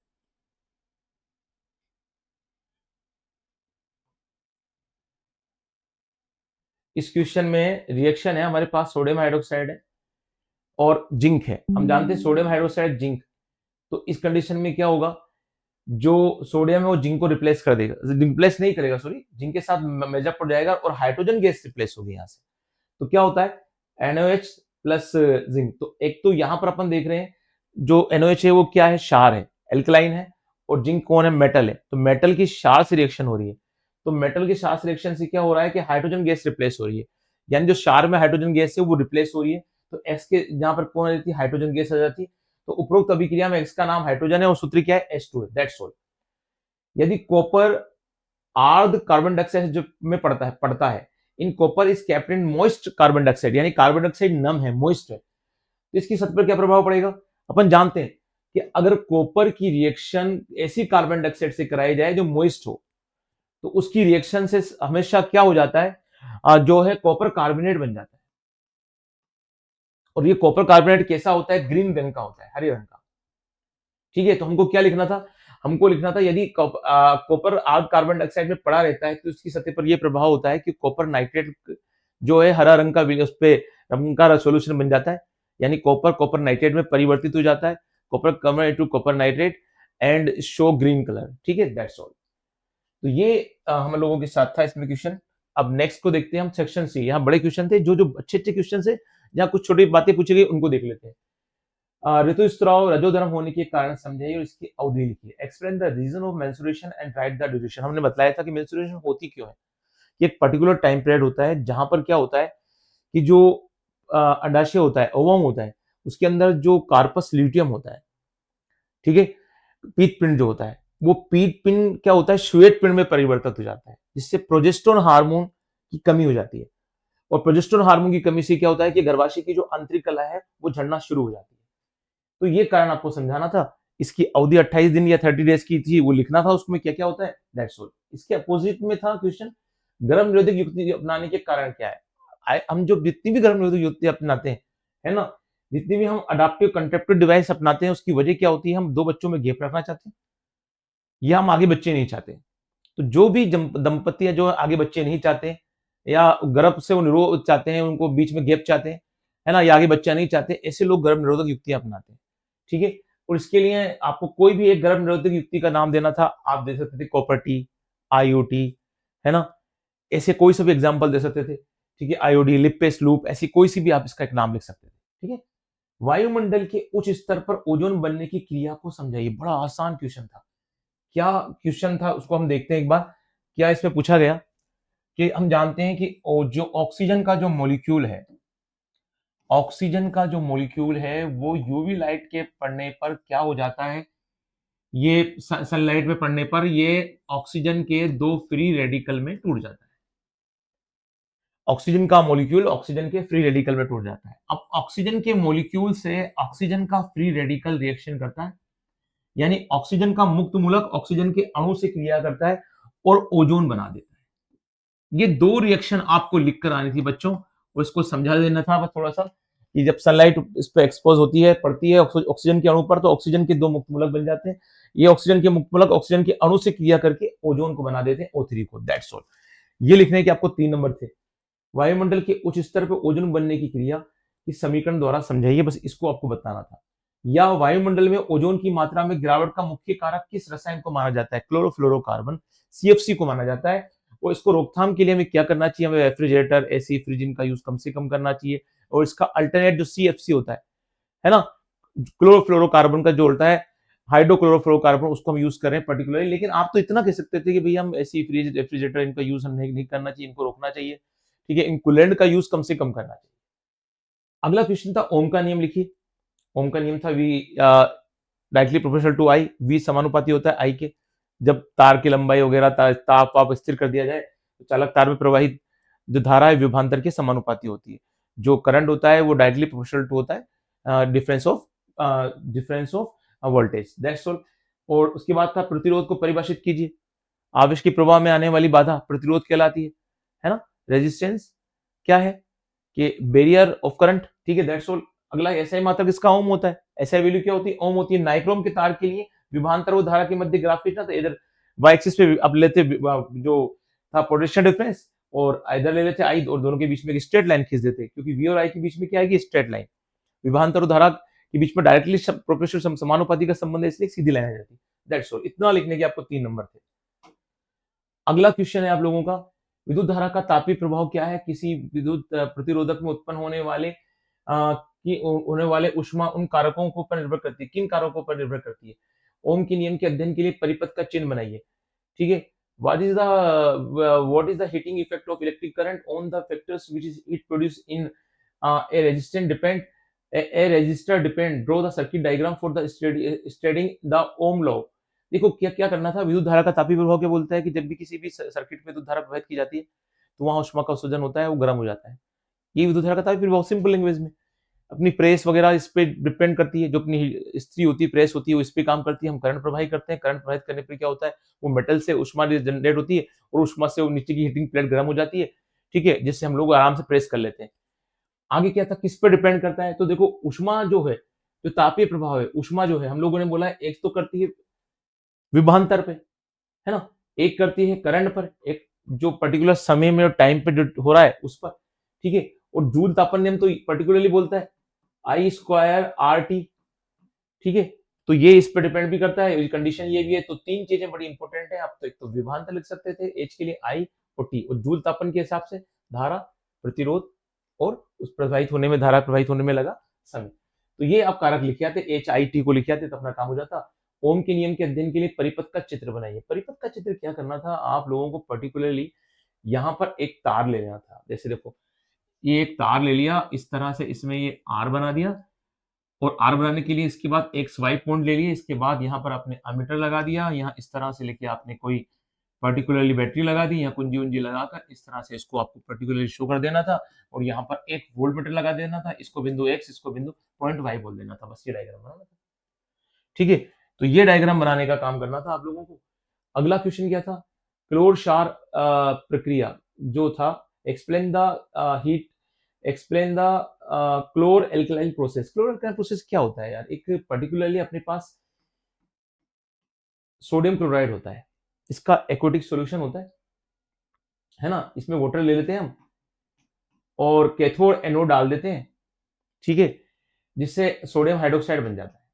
इस क्वेश्चन में रिएक्शन है हमारे पास, सोडियम हाइड्रोक्साइड है और जिंक है। हम जानते हैं सोडियम हाइड्रोक्साइड जिंक, तो इस कंडीशन में क्या होगा, जो सोडियम है वो जिंक को रिप्लेस कर देगा, रिप्लेस नहीं करेगा, सॉरी, जिंक के साथ मेजअप हो जाएगा और हाइड्रोजन गैस रिप्लेस होगी यहाँ से। तो क्या होता है, NaOH प्लस जिंक। तो एक तो यहां पर अपन देख रहे हैं जो NaOH है वो क्या है, क्षार है, एल्कलाइन है, और जिंक कौन है, मेटल है। तो मेटल की क्षार से रिएक्शन हो रही है। तो मेटल के क्षार से रिएक्शन से क्या हो रहा है कि हाइड्रोजन गैस रिप्लेस हो रही है, यानी जो क्षार में हाइड्रोजन गैस है वो रिप्लेस हो रही है। तो एक्स के जहां पर कौन आ जाती है, हाइड्रोजन गैस आ जाती है। तो उपरोक्त अभिक्रिया में एक्स का नाम हाइड्रोजन है और सूत्र क्या है, H2 है, दैट्स ऑल। यदि कॉपर आर्ध कार्बन डाइऑक्साइड जो में पड़ता है in copper is kept in moist carbon dioxide, यानी कार्बन डाइऑक्साइड नम है, मोइस्ट है, तो इसकी सतह पर क्या प्रभाव पड़ेगा। अपन जानते हैं कि अगर कॉपर की रिएक्शन ऐसी कार्बन डाइऑक्साइड से कराई जाए जो मोइस्ट हो, तो उसकी रिएक्शन से हमेशा क्या हो जाता है, जो है कॉपर कार्बोनेट बन जाता है। और ये कॉपर कार्बोनेट कैसा होता है, ग्रीन रंग का होता है, हरे रंग का। ठीक है, तो हमको क्या लिखना था, हमको लिखना था यदि कॉपर आर्ग कार्बन डाइऑक्साइड में पड़ा रहता है तो उसकी सतह पर यह प्रभाव होता है कि कॉपर नाइट्रेट जो है हरा रंग का उस पे रंग का सोल्यूशन बन जाता है, यानी कॉपर कॉपर नाइट्रेट में परिवर्तित हो जाता है, copper convert into copper nitrate and show green colour. ठीक है, दैट्स ऑल। तो ये हम लोगों के साथ था इसमें क्वेश्चन। अब नेक्स्ट को देखते हैं हम, सेक्शन सी। यहाँ बड़े क्वेश्चन थे, जो जो अच्छे अच्छे क्वेश्चन है, जहाँ कुछ छोटी बातें पूछी गई उनको देख लेते हैं। ऋतुस्राव रजोधर्म होने के कारण समझाइए और इसकी अवधि लिखिए। Explain the reason of menstruation and write the duration. हमने बताया था कि मेंस्ट्रुएशन होती क्यों है। ये एक पर्टिकुलर टाइम पीरियड होता है जहां पर क्या होता है कि जो अंडाशय होता है, ओवम होता है, उसके अंदर जो कार्पस ल्यूटियम होता है, ठीक है, पीत पिंड जो होता है, वो पीत पिंड क्या होता है, श्वेत पिंड में परिवर्तित हो जाता है, जिससे प्रोजेस्टेरोन हार्मोन की कमी हो जाती है। और प्रोजेस्टेरोन हार्मोन की कमी से क्या होता है कि गर्भाशय की जो आंतरिक कला है वो झड़ना शुरू हो जाती है। तो ये कारण आपको समझाना था। इसकी अवधि 28 दिन या 30 डेज की थी, वो लिखना था उसमें क्या क्या होता है, दैट्स ऑल। इसके अपोजिट में था क्वेश्चन, गर्भ निरोधक युक्ति अपनाने के कारण क्या है। हम जो जितनी भी गर्भ निरोधक युक्ति अपनाते हैं, है ना, जितनी भी हम अडाप्टिव कंट्रेप्टिव डिवाइस अपनाते हैं, उसकी वजह क्या होती है, हम 2 बच्चों में गैप रखना चाहते हैं या हम आगे बच्चे नहीं चाहते। तो जो भी दंपति है जो आगे बच्चे नहीं चाहते या गर्भ से वो निरोध चाहते हैं, उनको बीच में गैप चाहते हैं, है ना, या आगे बच्चा नहीं चाहते, ऐसे लोग गर्भ निरोधक युक्तियां अपनाते हैं। ठीक है, और इसके लिए आपको कोई भी एक गर्भ निरोधक युक्ति का नाम देना था, आप दे सकते थे कॉपर टी, आईओटी, है ना, ऐसे कोई सा भी एग्जाम्पल दे सकते थे। ठीक है, आईओडी, लिपेस लूप, ऐसी कोई सी भी आप इसका एक नाम लिख सकते थे। ठीक है, वायुमंडल के उच्च स्तर पर ओजोन बनने की क्रिया को समझाइए। बड़ा आसान क्वेश्चन था। क्या क्वेश्चन था उसको हम देखते हैं एक बार। क्या इसमें पूछा गया कि हम जानते हैं कि जो ऑक्सीजन का जो मॉलिक्यूल है, ऑक्सीजन का जो मॉलिक्यूल है वो यूवी लाइट के पड़ने पर क्या हो जाता है, ये सनलाइट में पड़ने पर ये ऑक्सीजन के 2 फ्री रेडिकल में टूट जाता है। ऑक्सीजन का मॉलिक्यूल ऑक्सीजन के फ्री रेडिकल में टूट जाता है। अब ऑक्सीजन के मॉलिक्यूल से ऑक्सीजन का फ्री रेडिकल रिएक्शन करता है, यानी ऑक्सीजन का मुक्त मूलक ऑक्सीजन के अणु से क्रिया करता है और ओजोन बना देता है। ये 2 रिएक्शन आपको लिखकर आनी थी बच्चों, और इसको समझा देना था बस थोड़ा सा कि जब सनलाइट इस पे एक्सपोज होती है, पड़ती है ऑक्सीजन के अणु पर, तो ऑक्सीजन के 2 मुक्त मूलक बन जाते हैं। ये ऑक्सीजन के मुक्त मूलक ऑक्सीजन के अणु से क्रिया करके ओजोन को बना देते हैं, O3 को। That's all. ये लिखने के आपको 3 नंबर थे। वायुमंडल के उच्च स्तर पर ओजोन बनने की क्रिया इस समीकरण द्वारा समझाइए, बस इसको आपको बताना था। या वायुमंडल में ओजोन की मात्रा में गिरावट का मुख्य कारक किस रसायन को माना जाता है, क्लोरोफ्लोरोकार्बन, CFC को माना जाता है। और इसको रोकथाम के लिए हमें क्या करना चाहिए, हमें रेफ्रिजरेटर, एसी, फ्रिजिंग का यूज कम से कम करना चाहिए। और इसका अल्टरनेट जो CFC होता है ना, क्लोरोफ्लोरोकार्बन का जो होता है हाइड्रोक्लोरोफ्लोरोकार्बन, उसको हम यूज करें पर्टिकुलरली। लेकिन आप तो इतना कह सकते थे कि भैया हम एसी, फ्रिज, रेफ्रिजरेटर, इनका यूज हम नहीं करना चाहिए, इनको रोकना चाहिए। ठीक है, इन कूलेंट का यूज कम से कम करना चाहिए। अगला क्वेश्चन था ओम का नियम लिखिए। ओम का नियम था V directly proportional to I, V समानुपाती होता है आई के। जब तार की लंबाई वगैरह ताप वाप स्थिर कर दिया जाए तो चालक तार में प्रवाहित जो धारा है विभवांतर के समानुपाती होती है। जो करंट होता है वो डायरेक्टली प्रोपोर्शनल टू होता है difference of voltage, that's all. और उसके बाद था प्रतिरोध को परिभाषित कीजिए। आवेश के प्रवाह में आने वाली बाधा प्रतिरोध कहलाती है ना। रेजिस्टेंस क्या है कि बैरियर ऑफ करंट। ठीक है, दैट्स ऑल। अगला एसआई मात्रक इसका ओम होता है। एसआई वैल्यू क्या होती है, ओम होती है। नाइक्रोम के तार के लिए विभवांतर और धारा के मध्य ग्राफ खींचना, तो इधर वाई एक्सिस पे अब लेते जो था पोटेंशियल डिफरेंस, और इधर ले लेते आई, और दोनों के बीच में एक स्ट्रेट लाइन खींच देते, क्योंकि वी और आई के बीच में क्या आएगी, स्ट्रेट लाइन। विभवांतर और धारा के बीच में डायरेक्टली प्रोपोर्शनल समानुपाती का संबंध है, इसलिए सीधी लाइन आ जाती है। That's all. इतना लिखने के आपको 3 नंबर थे। अगला क्वेश्चन है आप लोगों का विद्युत धारा का तापीय प्रभाव क्या है? किसी विद्युत प्रतिरोधक में उत्पन्न होने वाले ऊष्मा उन कारकों के ऊपर निर्भर करती है। किन कारकों पर निर्भर करती है? ओम के नियम के अध्ययन के लिए परिपथ का चिन्ह बनाइए। ठीक है। What is the heating effect of electric current on the factors which is it produced in a resistor depend draw the circuit diagram for the studying the ohm law। देखो क्या क्या करना था। विद्युत धारा का तापीय प्रभाव क्या बोलता है कि जब भी किसी भी सर्किट में विद्युत धारा प्रवाहित की जाती है तो वहां उष्मा का उत्सर्जन होता है, वो गर्म हो जाता है। ये विद्युत धारा का तापीय प्रभाव सिंपल लैंग्वेज में। अपनी प्रेस वगैरह इस पे डिपेंड करती है। जो अपनी इस्त्री होती है, प्रेस होती है, वो इस पे काम करती है। हम करंट प्रवाहित करते हैं, करंट प्रवाहित करने पर क्या होता है, वो मेटल से उष्मा जनरेट होती है और उष्मा से वो नीचे की हीटिंग प्लेट गर्म हो जाती है। ठीक है, जिससे हम लोग आराम से प्रेस कर लेते हैं। आगे क्या था, किस पर डिपेंड करता है? तो देखो उष्मा जो है, जो तापीय प्रभाव है, उष्मा जो है हम लोगों ने बोला है एक तो करती है विभवांतर पे, है ना, एक करती है करंट पर, एक जो पर्टिकुलर समय में और टाइम पे जो हो रहा है उस पर। ठीक है, और जूल तापन नियम तो पर्टिकुलरली बोलता है आई स्क्वायर आर टी। ठीक है, तो ये इस पर डिपेंड भी करता है, कंडीशन ये भी है। तो तीन चीजें बड़ी इंपॉर्टेंट है। आप तो एक तो विभवांतर लिख सकते थे एच के लिए आई और टी, और जूल तापन के हिसाब से धारा, प्रतिरोध और उस प्रवाहित होने में, धारा प्रवाहित होने में लगा समय। तो ये आप कारक लिखे आते, एच आई टी को लिखे आते तो अपना काम हो जाता। ओम के नियम के अध्ययन के लिए परिपथ का चित्र बनाइए। परिपथ का चित्र क्या करना था आप लोगों को, पर्टिकुलरली यहाँ पर एक तार ले लेना था। जैसे देखो ये एक तार ले लिया इस तरह से, इसमें ये आर बना दिया, और आर बनाने के लिए इसके बाद एक्स वाई पॉइंट ले लिए। इसके बाद यहाँ पर आपने अमीटर लगा दिया, यहाँ इस तरह से लेके आपने कोई पर्टिकुलरली बैटरी लगा दी, यहाँ कुंजी उंजी लगाकर इस तरह से इसको आपको पर्टिकुलरली शो कर देना था। और यहाँ पर एक वोल्ट मीटर लगा देना था, इसको बिंदु एक्स, इसको बिंदु पॉइंट वाई बोल देना था। बस ये डायग्राम बनाना था। ठीक है, तो ये डायग्राम बनाने का काम करना था आप लोगों को। अगला क्वेश्चन क्या था, क्लोर क्षार प्रक्रिया जो था, explain the heat, explain the chlor alkaline process. Chlor alkaline process क्या होता है यार? एक पर्टिकुलरली अपने पास सोडियम क्लोराइड होता है, इसका एक्वाटिक सॉल्यूशन होता है ना। इसमें वाटर ले लेते हैं हम और कैथोड एनोड डाल देते हैं। ठीक है, जिससे सोडियम हाइड्रोक्साइड बन जाता है।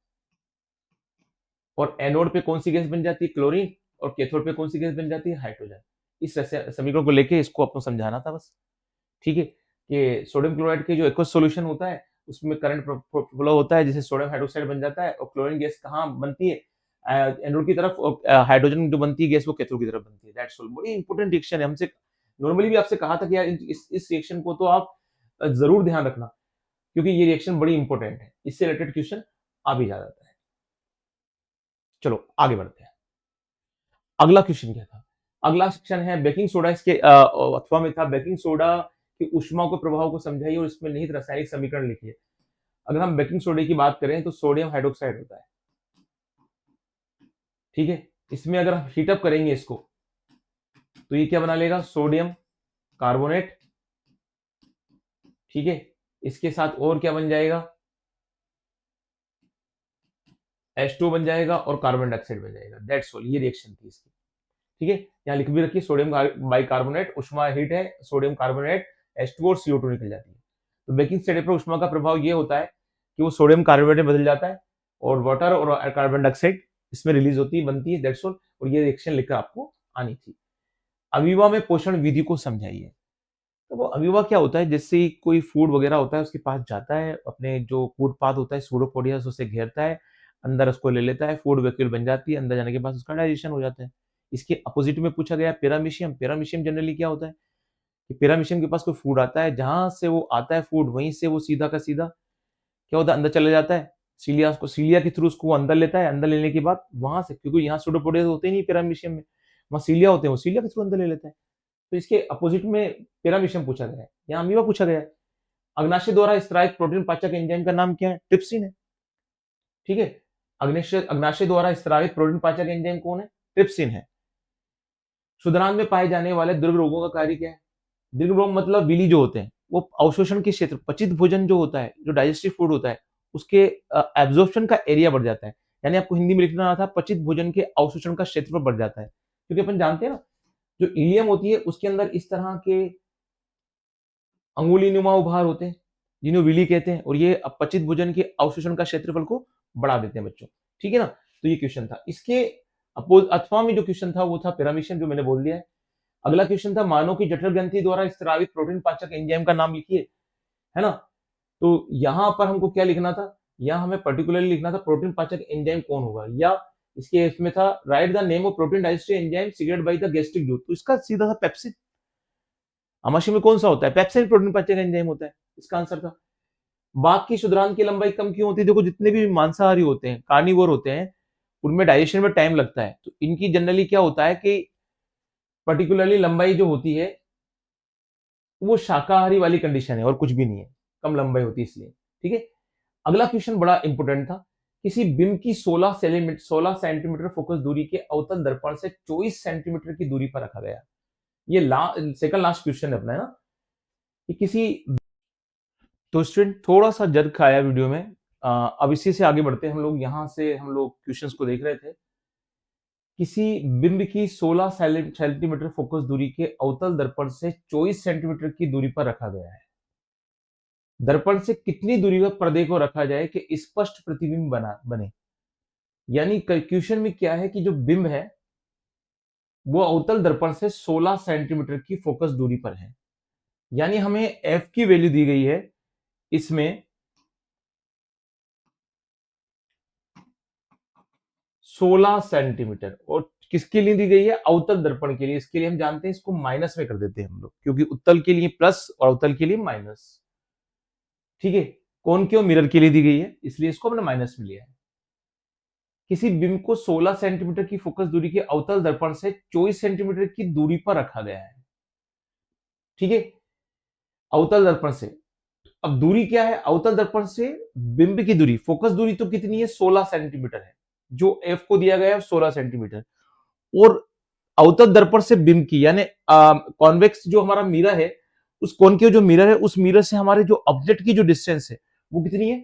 और एनोड पे कौन सी गैस बन जाती है? क्लोरीन। और कैथोड पे कौन सी गैस बन जाती है? हाइड्रोजन। इस समीकरण को लेके इसको आपको समझाना था बस। ठीक है, कि सोडियम क्लोराइड के जो एक्वस सॉल्यूशन होता है उसमें करंट फ्लो होता है, जिससे सोडियम हाइड्रोक्साइड बन जाता है। और क्लोरीन गैस कहाँ बनती है? एनोड की तरफ, और हाइड्रोजन जो बनती है गैस वो कैथोड की तरफ बनती है। That's all. बड़ी इंपॉर्टेंट रिएक्शन है। हमसे नॉर्मली भी आपसे कहा था कि यार इस रिएक्शन को तो आप जरूर ध्यान रखना, क्योंकि ये रिएक्शन बड़ी इंपॉर्टेंट है। इससे रिलेटेड क्वेश्चन आ भी जाता है। चलो आगे बढ़ते हैं। अगला क्वेश्चन क्या था? अगला सेक्शन है बेकिंग सोडा। इसके अथवा में था बेकिंग सोडा की ऊष्मा को प्रभाव को समझाइए और इसमें निहित रासायनिक समीकरण लिखिए। अगर हम बेकिंग सोडे की बात करें तो सोडियम हाइड्रोक्साइड होता है। ठीक है, इसमें अगर हम हीटअप करेंगे इसको तो ये क्या बना लेगा? Sodium carbonate. ठीक है, इसके साथ और क्या बन जाएगा? H2 बन जाएगा और कार्बन डाइऑक्साइड बन जाएगा। That's all. ये रिएक्शन थी इसकी। ठीक है, यहाँ लिख भी रखिए सोडियम बाइकार्बोनेट, उष्मा हीट है, सोडियम कार्बोनेट, H2 और CO2 निकल जाती है। तो बेकिंग सोडे पर उष्मा का प्रभाव ये होता है कि वो सोडियम कार्बोनेट में बदल जाता है और वाटर और कार्बन डाइऑक्साइड इसमें रिलीज होती है, बनती है। That's all. और ये रिएक्शन लिखकर आपको आनी थी। अमीबा में पोषण विधि को समझाइए। तो वो अमीबा क्या होता है? जैसे कोई फूड वगैरह होता है उसके पास जाता है, अपने जो फूड पाथ होता है सूडोपोडिया से उसे घेरता है, अंदर उसको ले लेता है, फूड वैक्यूल बन जाती है, अंदर जाने के बाद उसका डाइजेशन हो जाता है। इसके अपोजिट में पूछा गया पेरामीशियम। पेरामीशियम जनरली क्या होता है कि पेरामीशियम के पास कोई फूड आता है, जहां से वो आता है फूड वहीं से वो सीधा का सीधा क्या होता है, अंदर चले जाता है। सीलिया के थ्रू उसको अंदर लेता है। अंदर लेने के बाद वहां से, क्योंकि यहाँ सूडोपोडिया होते ही नहीं पेरामीशियम में, वहां सीलिया होते हैं, वो सीलिया के थ्रू अंदर ले लेता है। तो इसके अपोजिट में पेरामीशियम पूछा गया है, यहाँ अमीबा पूछा गया है। अग्नाशय द्वारा स्त्रावित प्रोटीन पाचक एंजाइम का नाम क्या है? ट्रिप्सिन है। ठीक है, अग्नाशय द्वारा स्त्रावित प्रोटीन पाचक एंजाइम कौन है? ट्रिप्सिन है। शुद्रांत में पाए जाने वाले दीर्घ रोगों का कार्य क्या है? दीर्घ रोग मतलब विली जो होते हैं, वो अवशोषण के क्षेत्र, पचित भोजन जो होता है, जो डाइजेस्टिव फूड होता है, उसके एब्जॉर्प्शन का एरिया बढ़ जाता है। यानी आपको हिंदी में लिखना था पचित भोजन के अवशोषण का क्षेत्रफल बढ़ जाता है। क्योंकि अपन जानते हैं ना, जो इलियम होती है उसके अंदर इस तरह के अंगुली नुमा उभार होते हैं जिन्हें विली कहते हैं, और ये अपचित भोजन के अवशोषण का क्षेत्रफल को बढ़ा देते हैं बच्चों। ठीक है ना, तो ये क्वेश्चन था। इसके अथवा में जो क्वेश्चन था वो था पेरामीशियम, जो मैंने बोल दिया है। अगला क्वेश्चन था मानव की जठर ग्रंथि द्वारा स्रावित प्रोटीन पाचक एंजाइम का नाम लिखिए, है ना। तो यहां पर हमको क्या लिखना था, यहाँ हमें पर्टिकुलरली लिखना था प्रोटीन पाचक एंजाइम कौन होगा, या इसके इसमें था write the name of protein digestive enzyme secreted by the gastric juice, तो इसका सीधा सा पेप्सिन। आमाशय में कौन सा होता है, पेप्सिन प्रोटीन पाचक एंजाइम होता है, इसका आंसर था। बाघ की शुद्रांत की लंबाई कम क्यों होती है, देखो जितने भी मांसाहारी होते हैं, कार्निवोर होते हैं, उनमें डाइजेशन में टाइम लगता है, तो इनकी जनरली क्या होता है कि पर्टिकुलरली लंबाई जो होती है वो शाकाहारी वाली कंडीशन है और कुछ भी नहीं है, कम लंबाई होती है इसलिए, ठीक है। अगला क्वेश्चन बड़ा इंपोर्टेंट था, किसी बिंब की 16 सेंटीमीटर फोकस दूरी के अवतल दर्पण से 24 सेंटीमीटर की दूरी पर रखा गया। ये सेकंड लास्ट क्वेश्चन है अपना, है ना, कि किसी, तो स्टूडेंट थोड़ा सा जर्क खाया वीडियो में, अब इसी से आगे बढ़ते हैं हम लोग। यहां से हम लोग क्वेश्चंस को देख रहे थे, किसी बिंब की 16 सेंटीमीटर फोकस दूरी के अवतल दर्पण से 24 सेंटीमीटर की दूरी पर रखा गया है। दर्पण से कितनी दूरी पर पर्दे को रखा जाए कि स्पष्ट प्रतिबिंब बने। यानी क्वेश्चन में क्या है कि जो बिंब है वो अवतल दर्पण से 16 सेंटीमीटर की फोकस दूरी पर है, यानी हमें एफ की वैल्यू दी गई है इसमें 16 सेंटीमीटर, और किसके लिए दी गई है, अवतल दर्पण के लिए। इसके लिए हम जानते हैं, इसको माइनस में कर देते हैं हम लोग, क्योंकि उत्तल के लिए प्लस और अवतल के लिए माइनस, ठीक है। कौन क्यों, मिरर के लिए दी गई है, इसलिए इसको हमने माइनस में लिया है। किसी बिंब को 16 सेंटीमीटर की फोकस दूरी के अवतल दर्पण से 24 सेंटीमीटर की दूरी पर रखा गया है, ठीक है, अवतल दर्पण से। अब दूरी क्या है, अवतल दर्पण से बिंब की दूरी, फोकस दूरी तो कितनी है, 16 सेंटीमीटर है, जो एफ को दिया गया है 16 सेंटीमीटर, और अवतल दर्पण से बिंब की, यानी कॉन्वेक्स जो हमारा मिरर है, उस कोन के जो मिरर है, उस मिरर से हमारे जो ऑब्जेक्ट की जो डिस्टेंस है वो कितनी है,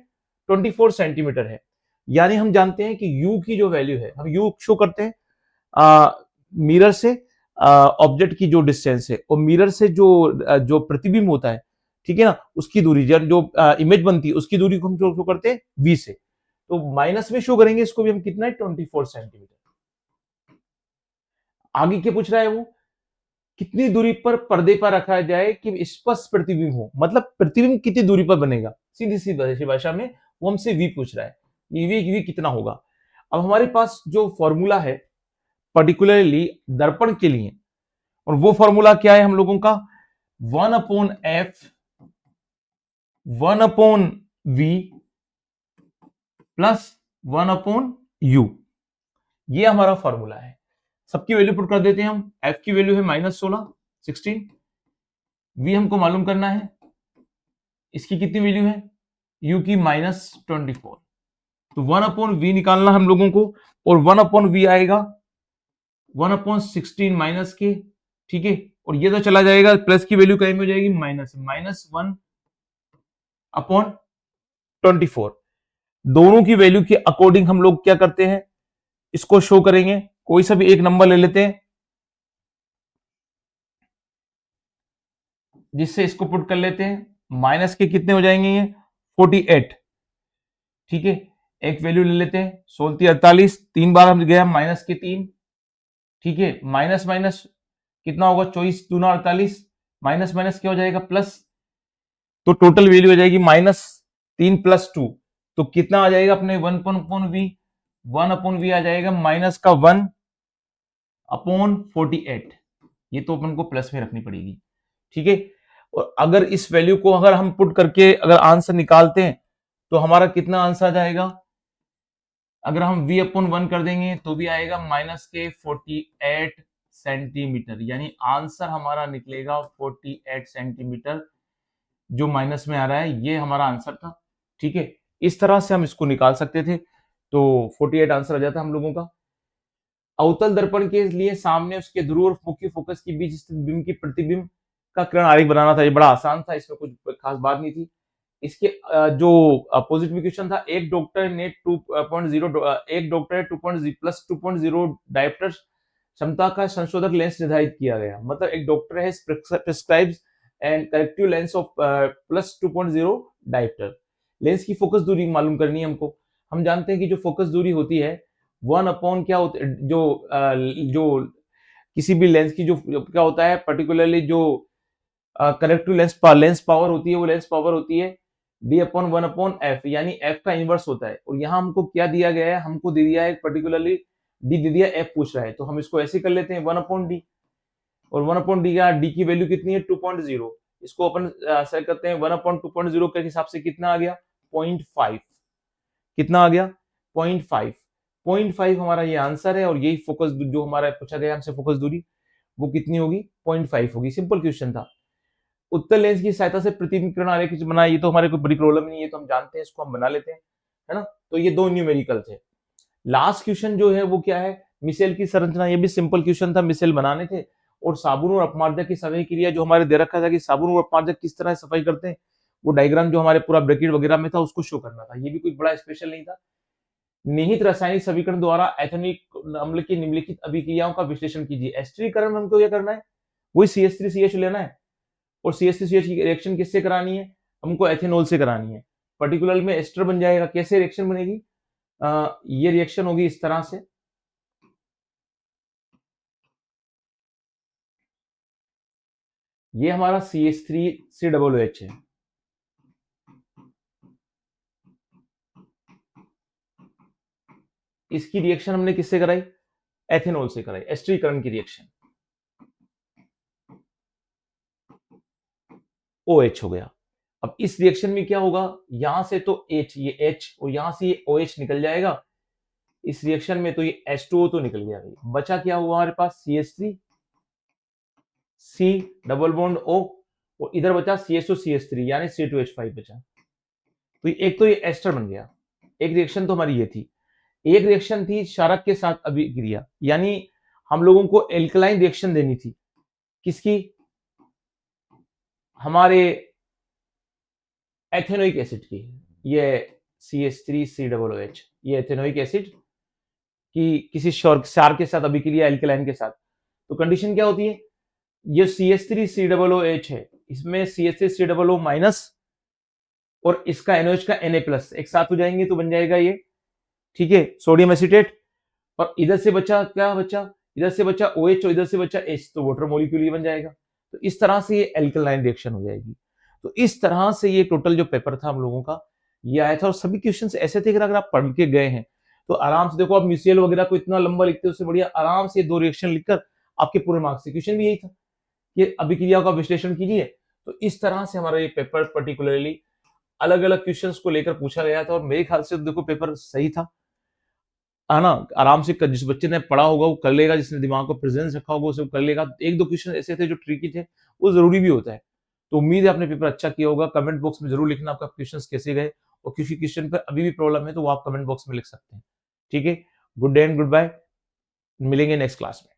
24 सेंटीमीटर है। यानी हम जानते हैं कि u की जो वैल्यू है, हम u शो करते हैं मिरर से ऑब्जेक्ट की जो डिस्टेंस है, और मिरर से जो प्रतिबिंब होता है, ठीक है ना, उसकी दूरी, जो इमेज बनती है उसकी दूरी को हम शो करते हैं v से, तो माइनस में शो करेंगे इसको भी हम, कितना है 24 सेंटीमीटर। आगे क्या पूछ रहा है वो, कितनी दूरी पर पर्दे पर रखा जाए कि स्पष्ट प्रतिबिंब हो, मतलब प्रतिबिंब कितनी दूरी पर बनेगा, सीधी सी भाषा में वो हमसे v पूछ रहा है, ये v कितना होगा। अब हमारे पास जो फॉर्मूला है पर्टिकुलरली दर्पण के लिए, और वो फॉर्मूला क्या है हम लोगों का, 1/f 1/v प्लस 1/u, ये हमारा फॉर्मूला है। सबकी वैल्यू पुट कर देते हैं हम, f की वैल्यू है -16 v हमको मालूम करना है, इसकी कितनी वैल्यू है, u की -24, तो 1/v निकालना हम लोगों को, और 1/v आएगा 1/16 माइनस के, ठीक है, और ये तो चला जाएगा, प्लस की वैल्यू कहीं में हो जाएगी -1/24। दोनों की वैल्यू के अकॉर्डिंग हम लोग क्या करते हैं, इसको शो करेंगे। कोई सा भी एक नंबर ले लेते हैं जिससे इसको पुट कर लेते हैं, माइनस के कितने हो जाएंगे ये 48, ठीक है, एक वैल्यू ले लेते हैं 16 तीन बार हम गया माइनस के 3, ठीक है, माइनस माइनस कितना होगा 24 दूना 48, माइनस माइनस क्या हो जाएगा प्लस, तो टोटल वैल्यू हो जाएगी -3 + 2, तो कितना आ जाएगा अपने 1/v आ जाएगा माइनस का 1/48, ये तो अपन को प्लस में रखनी पड़ेगी, ठीक है। और अगर इस वैल्यू को अगर हम पुट करके अगर आंसर निकालते हैं तो हमारा कितना आंसर आ जाएगा, अगर हम v/1 कर देंगे तो भी आएगा -48 सेंटीमीटर, यानी आंसर हमारा निकलेगा 48 सेंटीमीटर, जो माइनस में आ रहा है ये हमारा आंसर था, ठीक है। इस तरह से हम इसको निकाल सकते थे, तो 48 आंसर आ जाता हम लोगों का। अवतल दर्पण के लिए सामने उसके ध्रुव और मुख्य फोकस के बीच स्थित बिंब की प्रतिबिंब का किरण आरेख बनाना था, ये बड़ा आसान था, इसमें कुछ खास बात नहीं थी। इसके जो अपोजिट में क्वेश्चन था, एक डॉक्टर ने 2.0 डायोप्टर क्षमता का संशोधक लेंस निर्धारित किया गया, मतलब एक डॉक्टर है prescribes and corrective lens of +2.0 dioptre. Lens की फोकस दूरी मालूम करनी है हमको। हम जानते हैं कि जो फोकस दूरी होती है 1 अपॉन क्या होती है, जो किसी भी लेंस की जो क्या होता है पर्टिकुलरली जो करेक्टिव लेंस पावर होती है, वो लेंस पावर होती है d अपॉन 1 अपॉन एफ, यानी f का इनवर्स होता है। और यहाँ हमको क्या दिया गया है, हमको दे दिया है पर्टिकुलरली d दे दिया, f पूछ रहा है, तो हम इसको ऐसे कर लेते हैं 1 अपॉन डी। और 1 अपॉन डी, डी की वैल्यू कितनी है 2.0, इसको अपन सेट करते हैं 1 अपॉन 2.0 के हिसाब से कितना आ गया 0.5, कितना आ गया 0.5, 0.5 हमारा ये आंसर है। और यही फोकस जो हमारा पूछा गया हमसे फोकस दूरी, वो कितनी होगी 0.5 होगी। सिंपल क्वेश्चन था। उत्तल लेंस की सहायता से प्रतिबिंब आरेख बनाए, ये तो हमारे कोई बड़ी प्रॉब्लम नहीं है, तो हम जानते हैं, इसको हम बना लेते हैं, है ना। तो ये दो न्यूमेरिकल थे। लास्ट क्वेश्चन जो है वो क्या है, मिसेल की संरचना। ये भी सिंपल क्वेश्चन था, मिसेल बनाने थे और साबुन और अपमार्जक की सफाई क्रिया जो हमारे दे रखा था कि साबुन और अपमार्जक किस तरह सफाई करते हैं, वो डायग्राम जो हमारे पूरा ब्रैकेट वगैरह में था उसको शो करना था। ये भी कोई बड़ा स्पेशल नहीं था। निहित रासायनिक समीकरण द्वारा एथेनिक अम्ल की निम्नलिखित अभिक्रियाओं का विश्लेषण कीजिए। एस्टरीकरण हमको क्या करना है, वही CH3CH लेना है। और CH3CH की रिएक्शन किससे करानी है, हमको एथेनॉल से करानी है। पर्टिकुलर में एस्टर बन जाएगा। कैसे रिएक्शन बनेगी, ये रिएक्शन होगी इस तरह से, ये हमारा CH3COOH है, इसकी रिएक्शन हमने किससे कराई, एथेनॉल से कराई, एस्टरीकरण की रिएक्शन, OH हो गया। अब इस रिएक्शन में क्या होगा, यहां से तो H, ये H और यहां से ये OH निकल जाएगा। इस रिएक्शन में तो ये H2O तो निकल गया भाई, बचा क्या हुआ हमारे पास CH3 C double bond O, और इधर बचा CH2CH3 यानी C2H5 बचा। तो एक तो ये एस्टर बन गया। एक रिएक्शन तो हमारी ये थी। एक रिएक्शन थी क्षारक के साथ अभिक्रिया, यानी हम लोगों को एल्कलाइन रिएक्शन देनी थी, किसकी, हमारे एथेनोइक एसिड की। ये CH3COOH, ये एथेनोइक एसिड की किसी क्षार के साथ अभिक्रिया एल्कलाइन के साथ। तो कंडीशन क्या होती है, ये CH3COOH है, इसमें CH3COO माइनस और इसका NOH का Na प्लस एक साथ हो जाएंगे तो बन जाएगा ये, ठीक है, सोडियम एसिटेट। और इधर से बचा क्या बचा, इधर से बचा OH और इधर से बचा H, तो वाटर मॉलिक्यूल ये बन जाएगा। तो इस तरह से ये एल्कलाइन रिएक्शन हो जाएगी। तो इस तरह से ये टोटल जो पेपर था हम लोगों का ये आया था। और सभी क्वेश्चंस ऐसे थे कि अगर आप पढ़ के गए हैं तो आराम से, देखो आप म्यूसियल वगैरह को इतना लंबा लिखते हो उससे बढ़िया आराम से दो रिएक्शन लिखकर आपके पूरे मार्क्स से। क्वेश्चन भी यही था कि अभिक्रियाओं का विश्लेषण कीजिए। तो इस तरह से हमारा ये पेपर पर्टिकुलरली अलग अलग क्वेश्चंस को लेकर पूछा गया था। और मेरे ख्याल से देखो पेपर सही था, है ना। आराम से जिस बच्चे ने पढ़ा होगा वो कर लेगा, जिसने दिमाग को प्रेजेंस रखा होगा उसे कर लेगा। एक दो क्वेश्चन ऐसे थे जो ट्रिकी थे, वो जरूरी भी होता है। तो उम्मीद है आपने पेपर अच्छा किया होगा। कमेंट बॉक्स में जरूर लिखना आपका क्वेश्चंस कैसे गए, और किसी क्वेश्चन पर अभी भी प्रॉब्लम है तो वो आप कमेंट बॉक्स में लिख सकते हैं। ठीक है, good day and goodbye, मिलेंगे नेक्स्ट क्लास में।